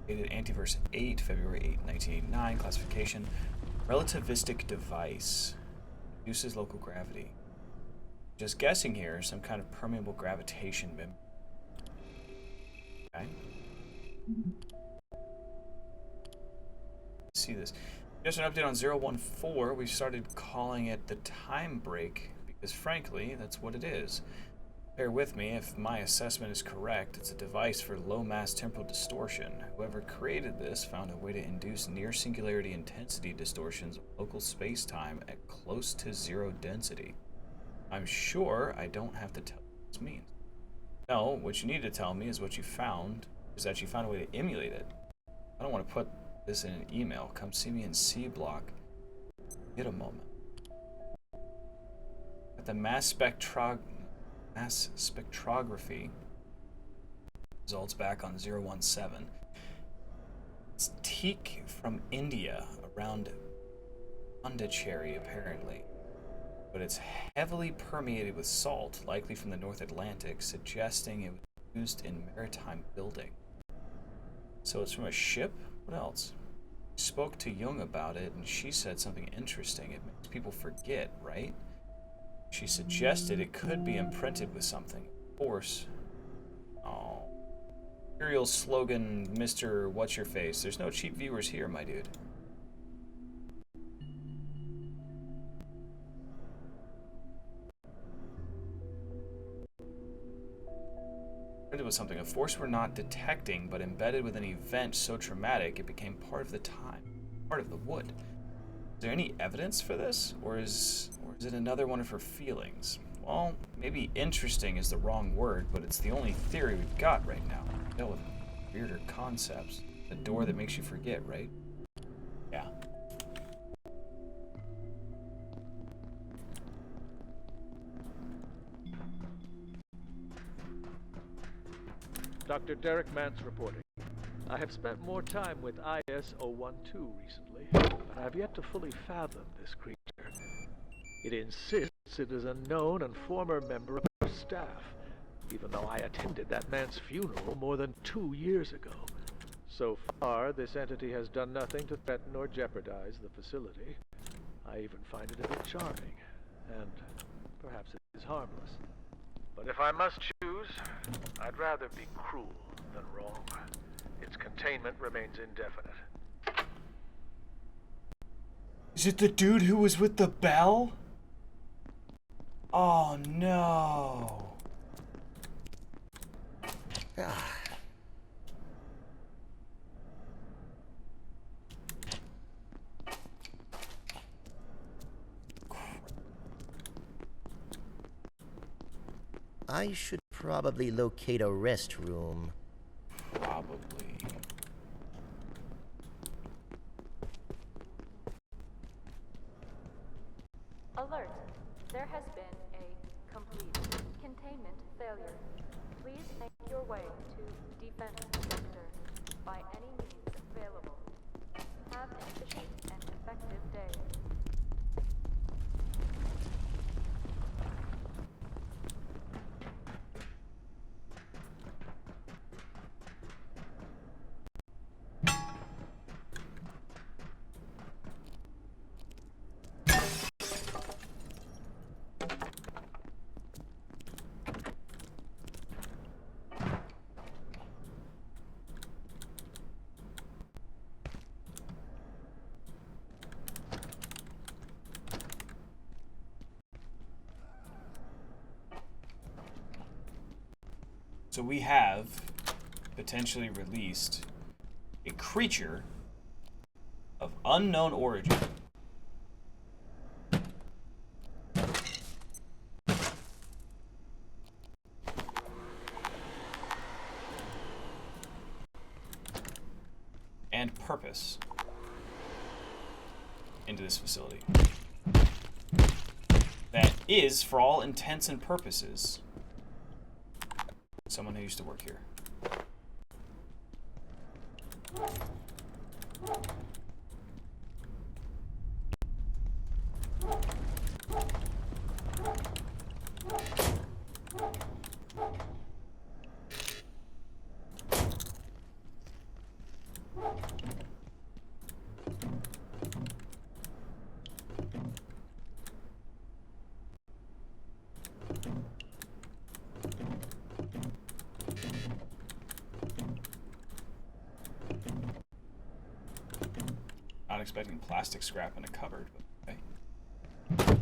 Dated Antiverse 8, February 8, 1989. Classification: relativistic device. Reduces local gravity. Just guessing here, some kind of permeable gravitation memory. Okay. See this. Just an update on 014. We started calling it the time break because, frankly, that's what it is. Bear with me if my assessment is correct. It's a device for low mass temporal distortion. Whoever created this found a way to induce near singularity intensity distortions of local space-time at close to zero density. I'm sure I don't have to tell you what this means. No, what you need to tell me is what you found, is that you found a way to emulate it. I don't want to put this in an email. Come see me in C block. Get a moment. At the mass spectrography results back on 017. It's teak from India around Pondicherry apparently, but it's heavily permeated with salt, likely from the North Atlantic, suggesting it was used in maritime building. So it's from a ship? What else? I spoke to Jung about it, and she said something interesting. It makes people forget, right? She suggested it could be imprinted with something. Of course. Oh. Imperial slogan, Mr. What's-Your-Face. There's no cheap viewers here, my dude. It was something, a force we're not detecting, but embedded with an event so traumatic it became part of the time, part of the wood. Is there any evidence for this, or is it another one of her feelings? Well, maybe interesting is the wrong word, but it's the only theory we've got right now. Deal with weirder concepts. The door that makes you forget, right? Yeah. Dr. Derek Mance reporting. I have spent more time with IS-012 recently. but I've yet to fully fathom this creature. It insists it is a known and former member of our staff, even though I attended that man's funeral more than 2 years ago. So far, this entity has done nothing to threaten or jeopardize the facility. I even find it a bit charming, and perhaps it is harmless. But if I must choose, I'd rather be cruel than wrong. Its containment remains indefinite. Is it the dude who was with the bell? Oh no. Ah, I should probably locate a restroom. Probably. Alert! There has been a complete containment failure. Please make your way to defense sector by any means available. Have an efficient and effective day. So we have potentially released a creature of unknown origin. And purpose into this facility. That is, for all intents and purposes, someone who used to work here. Not expecting plastic scrap in a cupboard, but okay.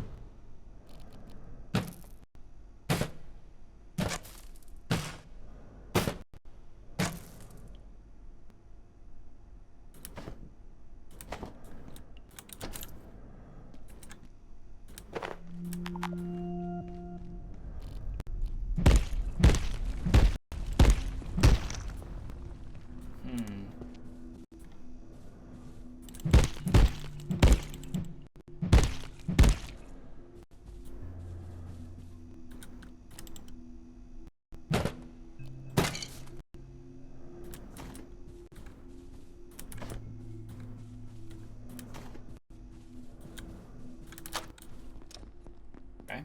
Okay.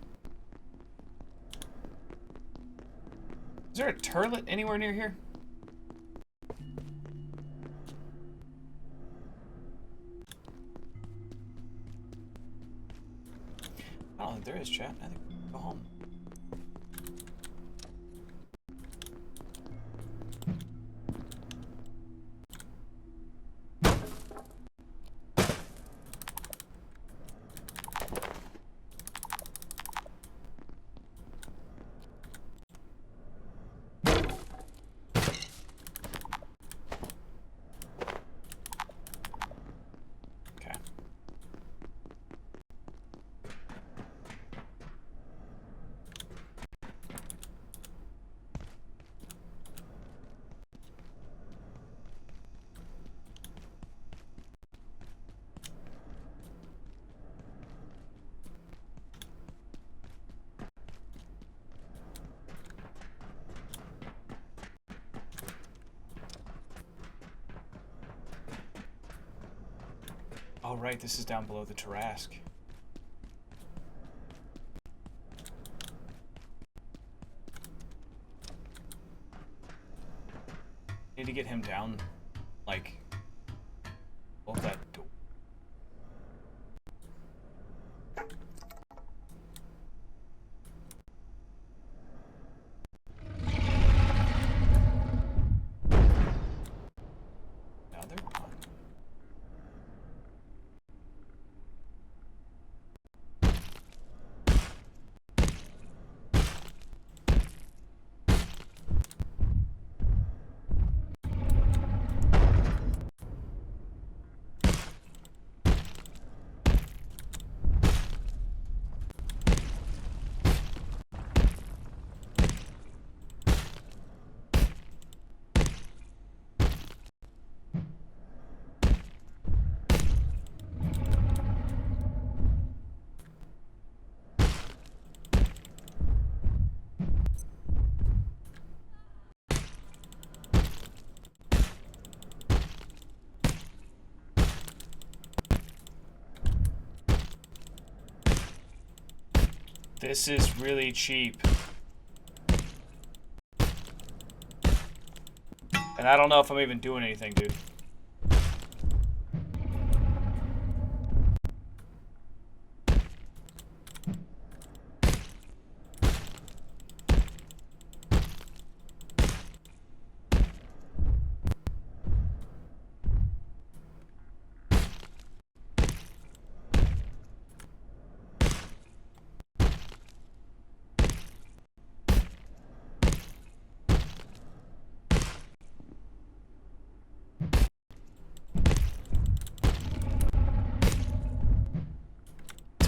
Is there a turlet anywhere near here? I don't think there is, chat. I think we can go home. Oh, right, this is down below the Tarrasque. Need to get him down, like, both that door. Now they're gone. This is really cheap. And I don't know if I'm even doing anything, dude.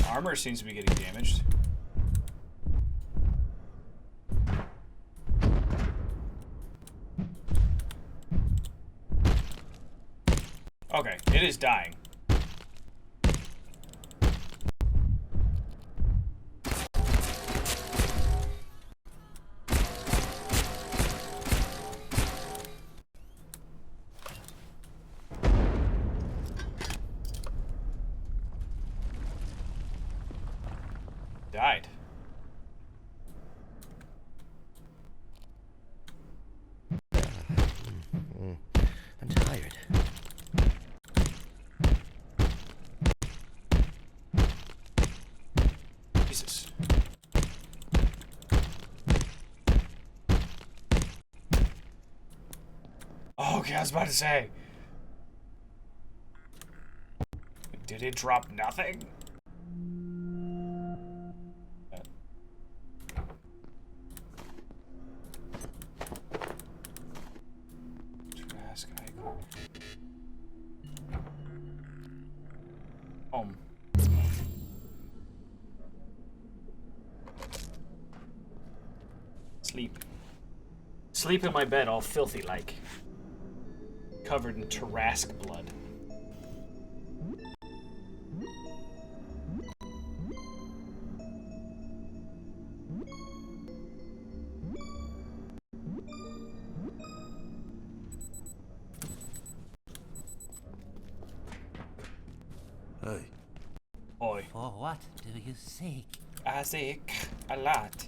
Armor seems to be getting damaged. Okay, it is dying. Died. I'm tired. Jesus. Oh, okay, I was about to say. Did it drop nothing? Home. Sleep. Sleep in my bed all filthy like. Covered in Tarrasque blood. Hey, Oi. For what do you seek? I seek a lot.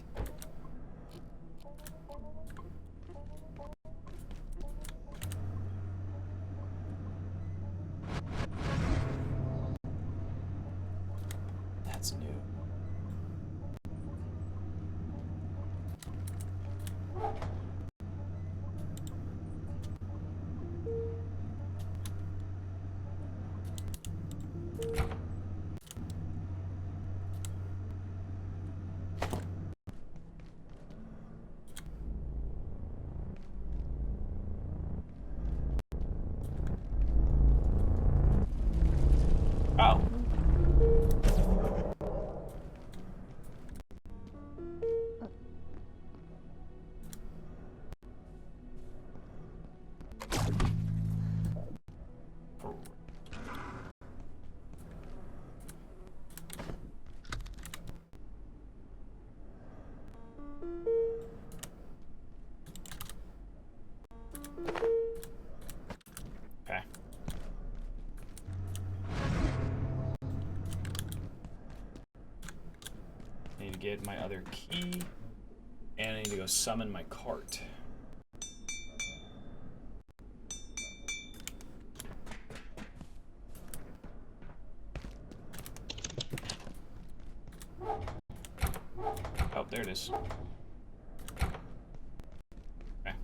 That's new. Oh. get my other key, and I need to go summon my cart. Oh, there it is. Okay.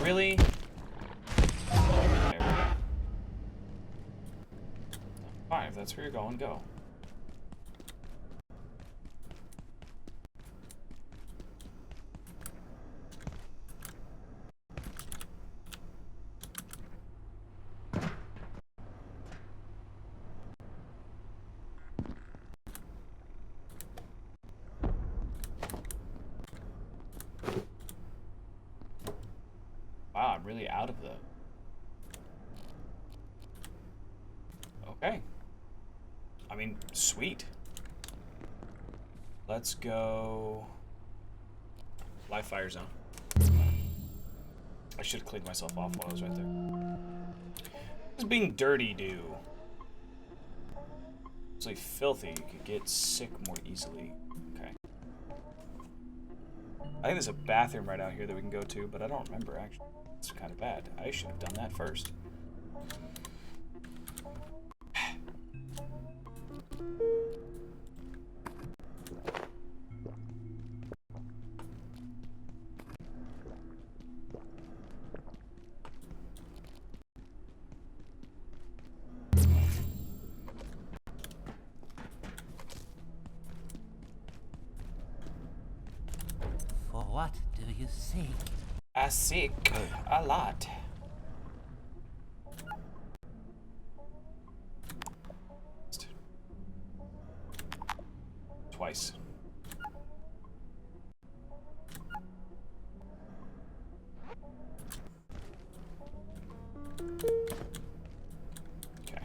Really? There we go. Fine, if that's where you're going, go. Wow, I'm really out of the... Okay. I mean, sweet. Let's go... Live fire zone. I should have cleaned myself off while I was right there. What does being dirty do? It's like filthy. You could get sick more easily. Okay. I think there's a bathroom right out here that we can go to, but I don't remember actually. It's kind of bad. I should have done that first. For what do you seek? I seek a lot. Twice. Okay.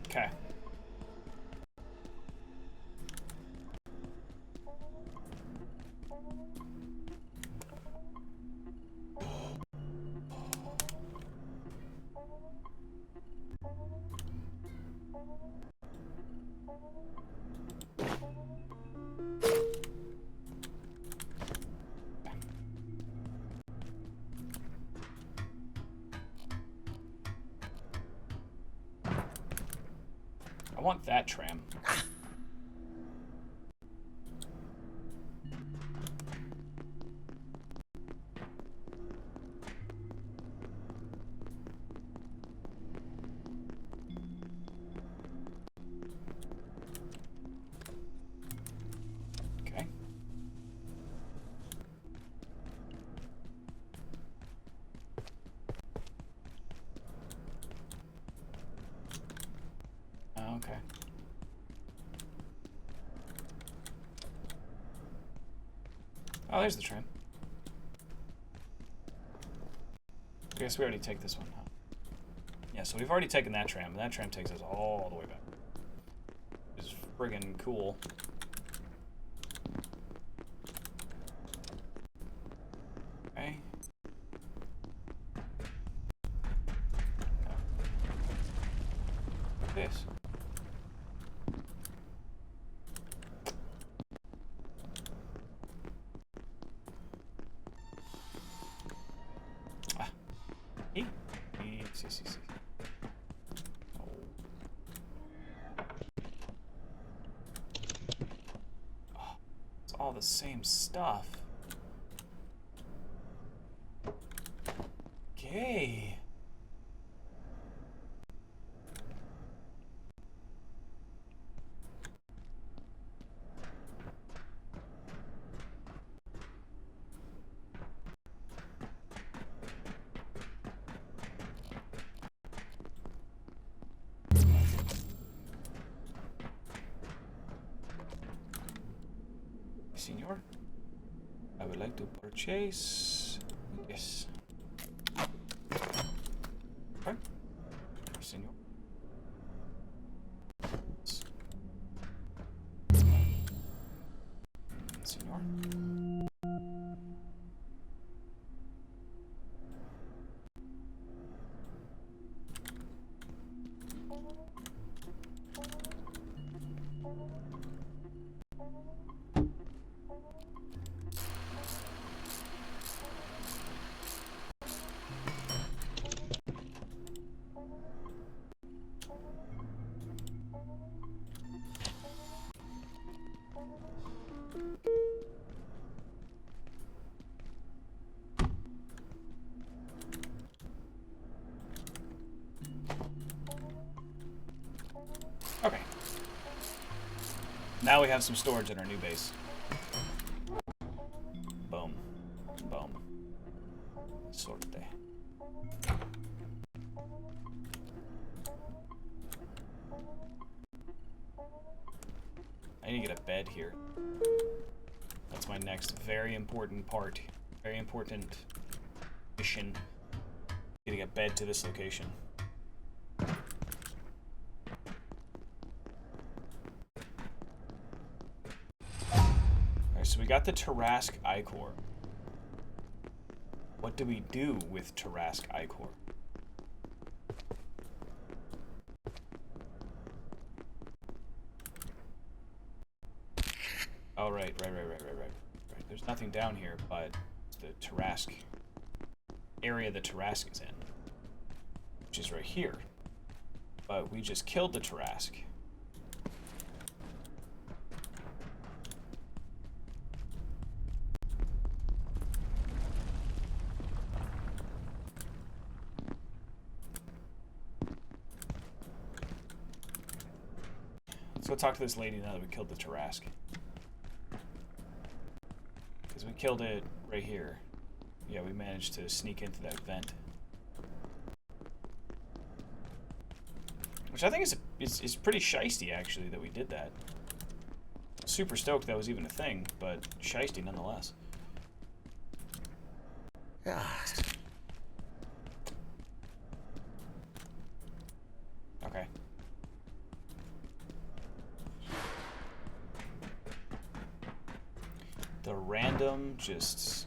Okay. I want that tram. Okay. Okay. Oh, there's the tram. I guess we already take this one, huh? Yeah, so we've already taken that tram, and that tram takes us all the way back. Which is friggin' cool. Okay. This. See. Oh, it's all the same stuff. Okay. senor. I would like to purchase this. Okay. Senor. Senor. Okay. Now we have some storage in our new base. Boom. Boom. Sorte. I need to get a bed here. That's my next very important part. Very important mission. Getting a bed to this location. Alright, so we got the Tarask Ichor. What do we do with Tarask Ichor? Oh, right. There's nothing down here, but the Tarask area the Tarask is in, which is right here. But we just killed the Tarask. Let's go talk to this lady now that we killed the Tarask. Because we killed it right here. Yeah, we managed to sneak into that vent. Which I think is pretty shiesty, actually, that we did that. Super stoked that was even a thing, but shiesty nonetheless. Ah, Okay. The random, just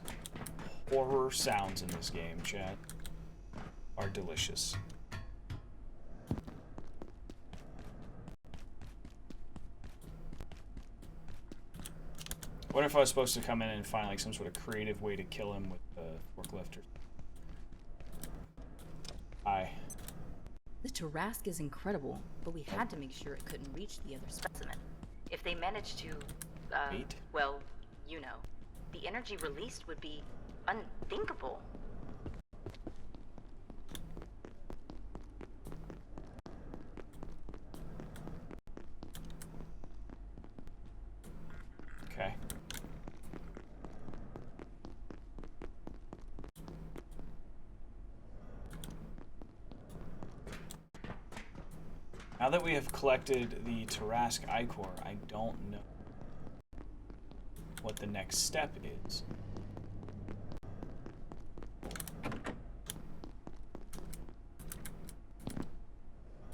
horror sounds in this game, chat, are delicious. What if I was supposed to come in and find like some sort of creative way to kill him with the forklift or... Hi. The Tarask is incredible, but we had to make sure it couldn't reach the other specimen. If they managed to, Wait. well, you know, the energy released would be unthinkable. Okay. Now that we have collected the Tarask Ichor, I don't know what the next step is.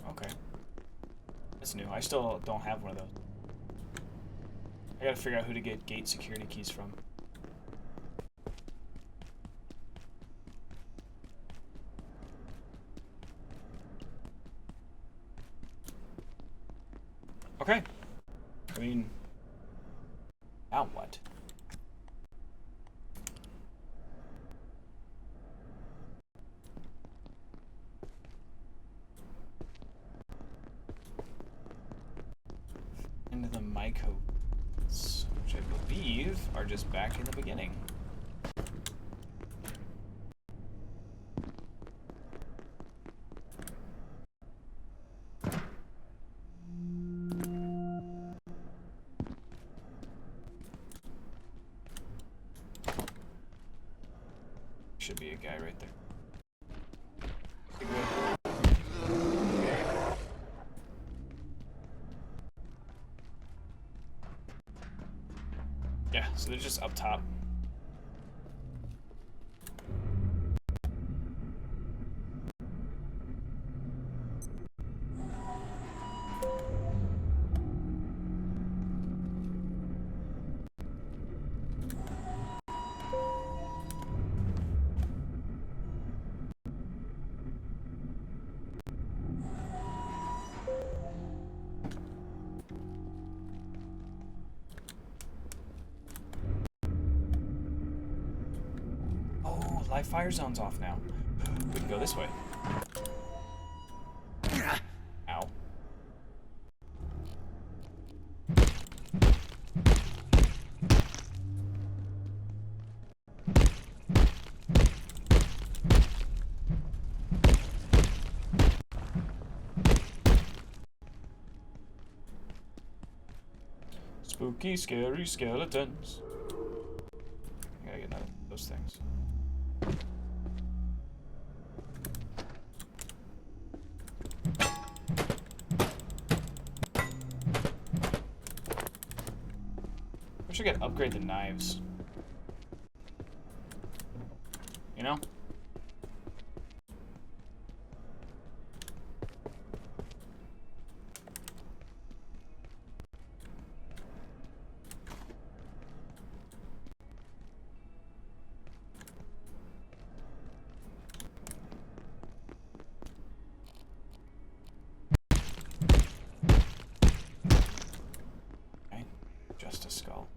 Okay. That's new. I still don't have one of those. I gotta figure out who to get gate security keys from. Okay. I mean, now what? Into the mycodes, which I believe are just back in the beginning. Should be a guy right there. Yeah, just up top. Live fire zone's off now. We can go this way. Ow. Spooky, scary skeletons. I gotta get none of those things. I could upgrade the knives. You know? Okay, just a skull.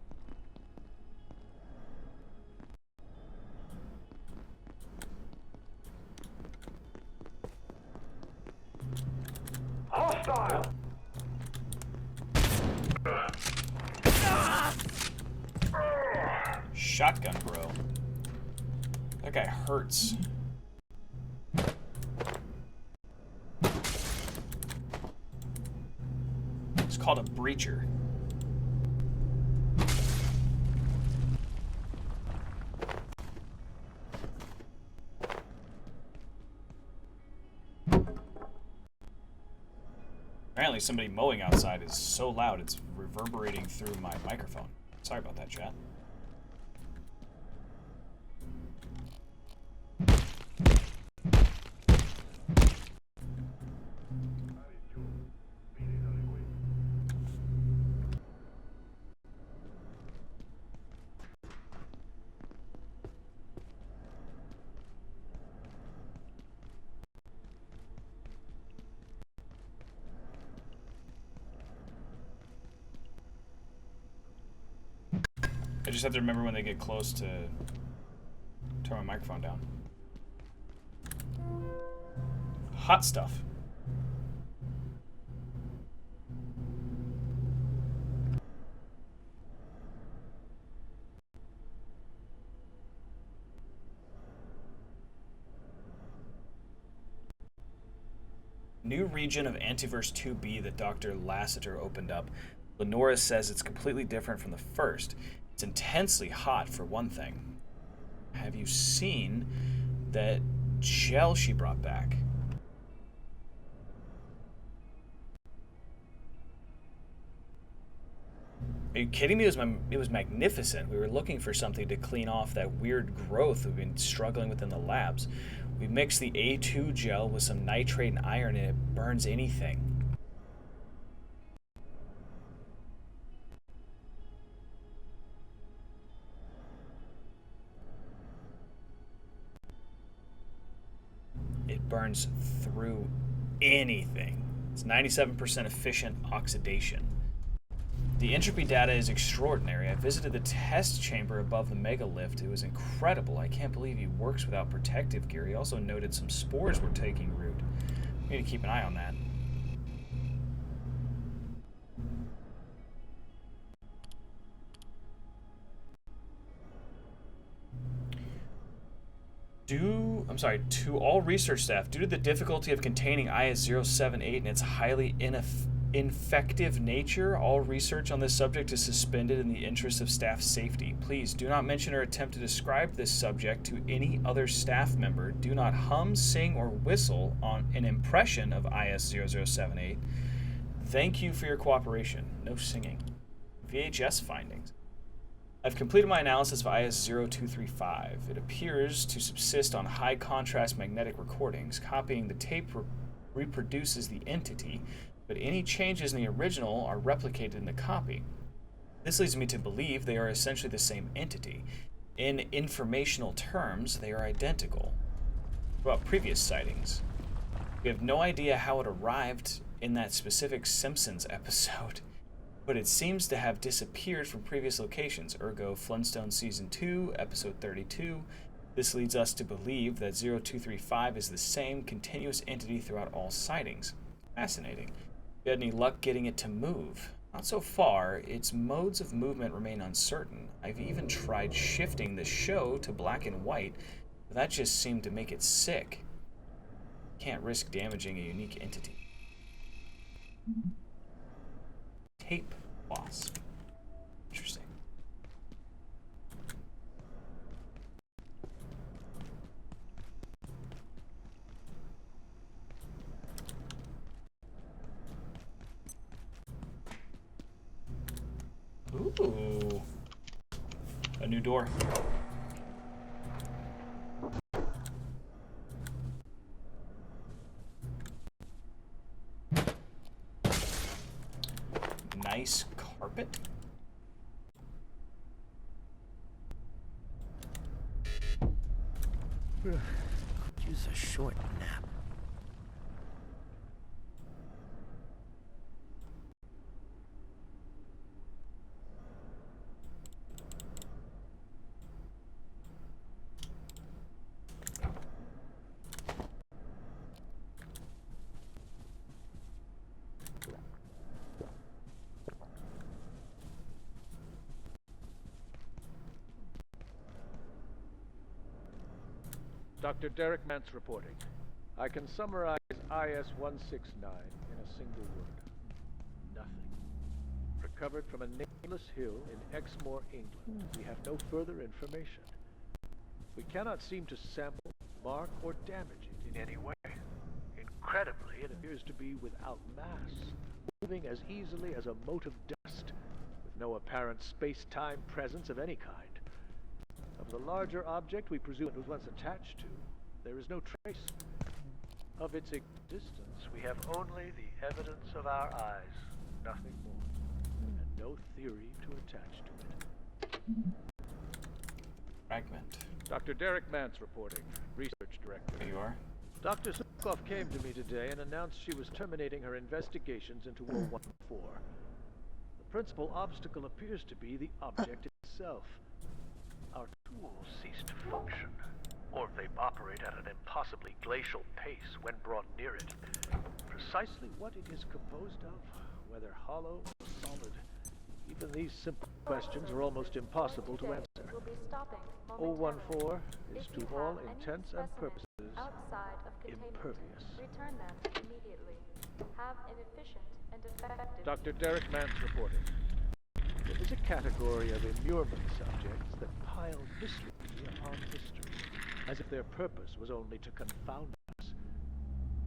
Hostile! Shotgun, bro. That guy hurts. It's called a breacher. Apparently somebody mowing outside is so loud it's reverberating through my microphone. Sorry about that, chat. I just have to remember when they get close to turn my microphone down. Hot stuff. New region of Antiverse 2B that Dr. Lassiter opened up. Lenora says it's completely different from the first. It's intensely hot, for one thing. Have you seen that gel she brought back? Are you kidding me? It was magnificent. We were looking for something to clean off that weird growth we've been struggling with in the labs. We mixed the A2 gel with some nitrate and iron and it burns anything. It burns through anything. It's 97% efficient oxidation. The entropy data is extraordinary. I visited the test chamber above the megalift. It was incredible. I can't believe he works without protective gear. He also noted some spores were taking root. We need to keep an eye on that. To all research staff, due to the difficulty of containing IS-078 and its highly infective nature, all research on this subject is suspended in the interest of staff safety. Please do not mention or attempt to describe this subject to any other staff member. Do not hum, sing, or whistle on an impression of IS-0078. Thank you for your cooperation. No singing. VHS findings. I've completed my analysis of IS-0235. It appears to subsist on high-contrast magnetic recordings. Copying the tape reproduces the entity, but any changes in the original are replicated in the copy. This leads me to believe they are essentially the same entity. In informational terms, they are identical. What about previous sightings? We have no idea how it arrived in that specific Simpsons episode, but it seems to have disappeared from previous locations, ergo Flintstone Season 2, Episode 32. This leads us to believe that 0235 is the same continuous entity throughout all sightings. Fascinating. Have you had any luck getting it to move? Not so far. Its modes of movement remain uncertain. I've even tried shifting the show to black and white, but that just seemed to make it sick. Can't risk damaging a unique entity. Tape wasp. Interesting. Ooh. A new door. Nice carpet. Could use a short nap. Dr. Derek Mance reporting. I can summarize IS-169 in a single word. Nothing. Recovered from a nameless hill in Exmoor, England. We have no further information. We cannot seem to sample, mark, or damage it in any way. Incredibly, it appears to be without mass, moving as easily as a mote of dust, with no apparent space-time presence of any kind. Of the larger object we presume it was once attached to, there is no trace. Of its existence, we have only the evidence of our eyes, nothing more, and no theory to attach to it. Fragment. Dr. Derek Mance reporting, Research Director. There you are. Dr. Sukov came to me today and announced she was terminating her investigations into 014. The principal obstacle appears to be the object itself. Our tools cease to function, or they operate at an impossibly glacial pace when brought near it. Precisely what it is composed of, whether hollow or solid, even these simple questions are almost impossible to answer. 014 is to all intents and purposes impervious. Return them immediately. Have an efficient and effective... Dr. Derek Mance reporting. There is a category of immurement subjects that pile mystery upon mystery, as if their purpose was only to confound us.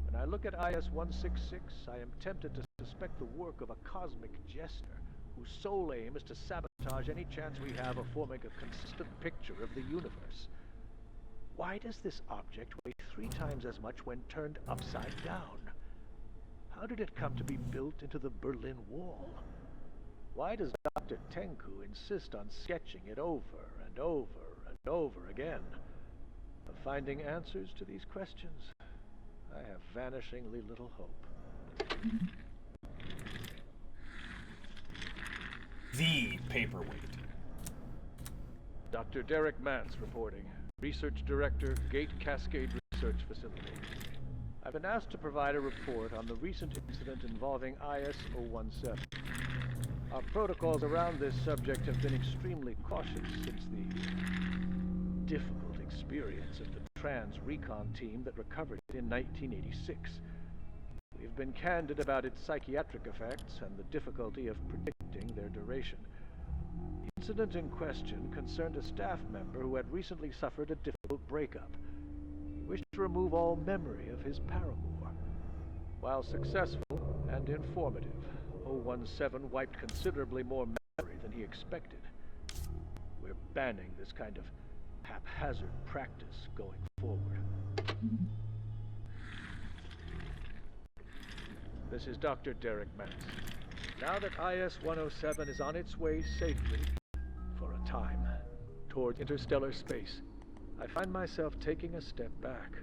When I look at IS-166, I am tempted to suspect the work of a cosmic jester, whose sole aim is to sabotage any chance we have of forming a consistent picture of the universe. Why does this object weigh 3 times as much when turned upside down? How did it come to be built into the Berlin Wall? Why does Dr. Tenku insist on sketching it over and over and over again? Of finding answers to these questions, I have vanishingly little hope. The paperweight. Dr. Derek Mance reporting, Research Director, Gate Cascade Research Facility. I've been asked to provide a report on the recent incident involving IS-017. Our protocols around this subject have been extremely cautious since the difficult experience of the trans recon team that recovered it in 1986. We've been candid about its psychiatric effects and the difficulty of predicting their duration. The incident in question concerned a staff member who had recently suffered a difficult breakup. He wished to remove all memory of his paramour. While successful and informative, 017 wiped considerably more memory than he expected. we're banning this kind of haphazard practice going forward. This is Dr. Derek Mance. Now that IS-107 is on its way safely, for a time, toward interstellar space, I find myself taking a step back.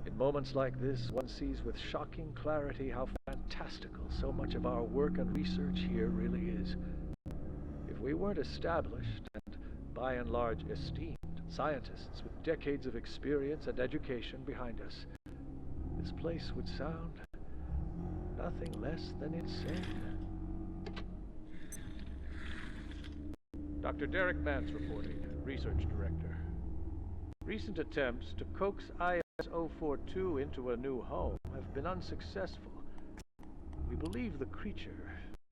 In moments like this, one sees with shocking clarity how fantastical so much of our work and research here really is. If we weren't established and, by and large, esteemed scientists with decades of experience and education behind us, this place would sound nothing less than insane. Dr. Derek Mance reporting, Research Director. Recent attempts to coax IS-042 into a new home have been unsuccessful. We believe the creature,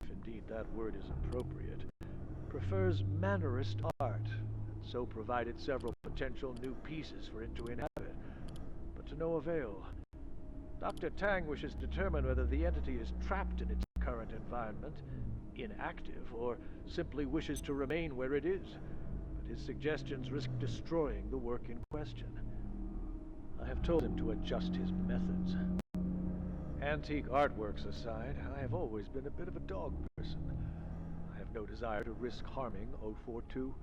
if indeed that word is appropriate, prefers mannerist art, and so provided several potential new pieces for it to inhabit, but to no avail. Dr. Tang wishes to determine whether the entity is trapped in its current environment, inactive, or simply wishes to remain where it is. But his suggestions risk destroying the work in question. I have told him to adjust his methods. Antique artworks aside, I have always been a bit of a dog person. I have no desire to risk harming 042.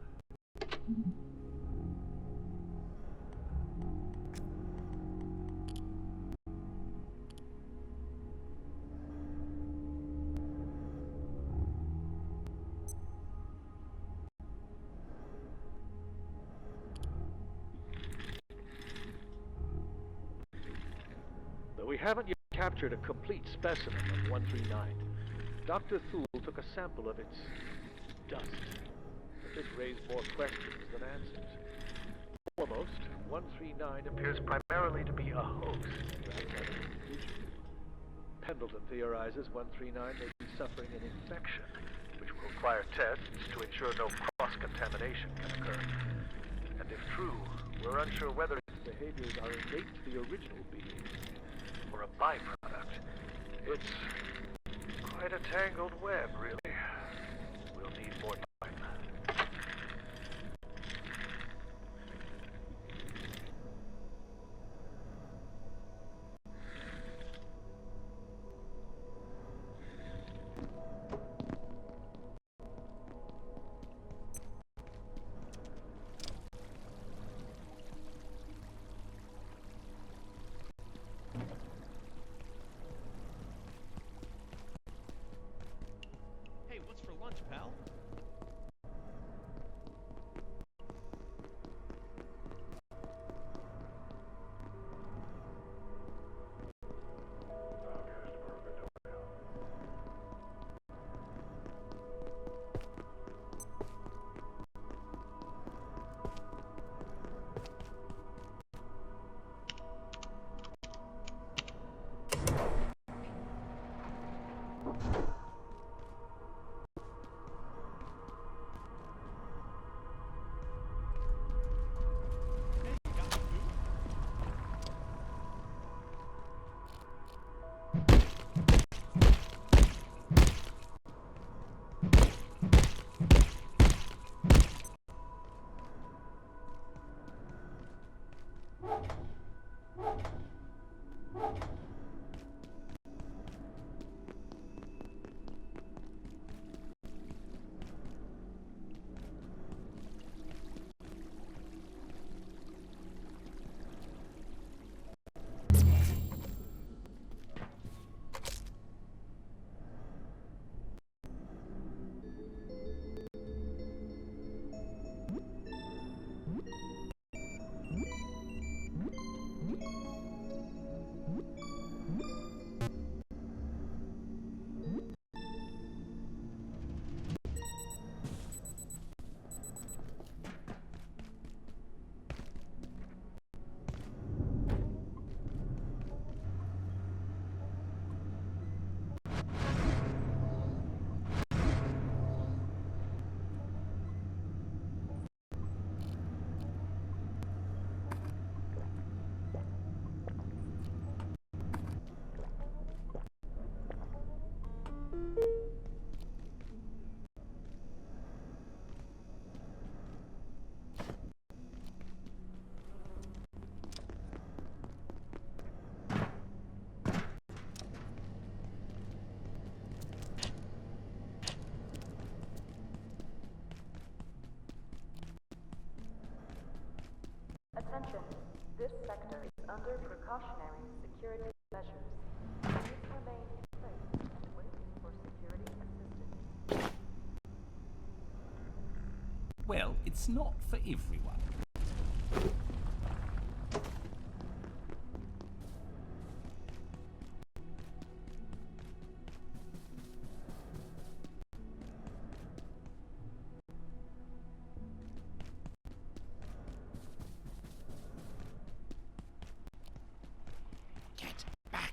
Though we haven't yet captured a complete specimen of 139, Dr. Thule took a sample of its dust. But this raised more questions than answers. Foremost, 139 appears primarily to be a host rather than an individual. Pendleton theorizes 139 may be suffering an infection, which will require tests to ensure no cross-contamination can occur. And if true, we're unsure whether its behaviors are innate to the original being or a byproduct. It's quite a tangled web, really. We'll need more time. Hey, what's This sector is under precautionary security measures. Please remain in place and wait for security assistance. Well, it's not for everyone. Get back.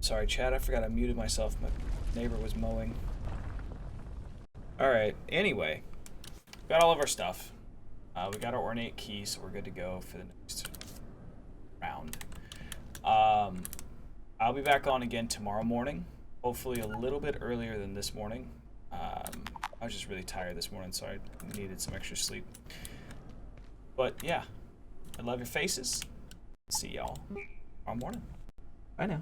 Sorry, Chad, I forgot I muted myself. My neighbor was mowing. Alright, anyway. Got all of our stuff. We got our ornate key, so we're good to go for the next round. I'll be back on again tomorrow morning. Hopefully a little bit earlier than this morning. I was just really tired this morning, so I needed some extra sleep. But yeah, I love your faces. See y'all tomorrow morning. Bye now.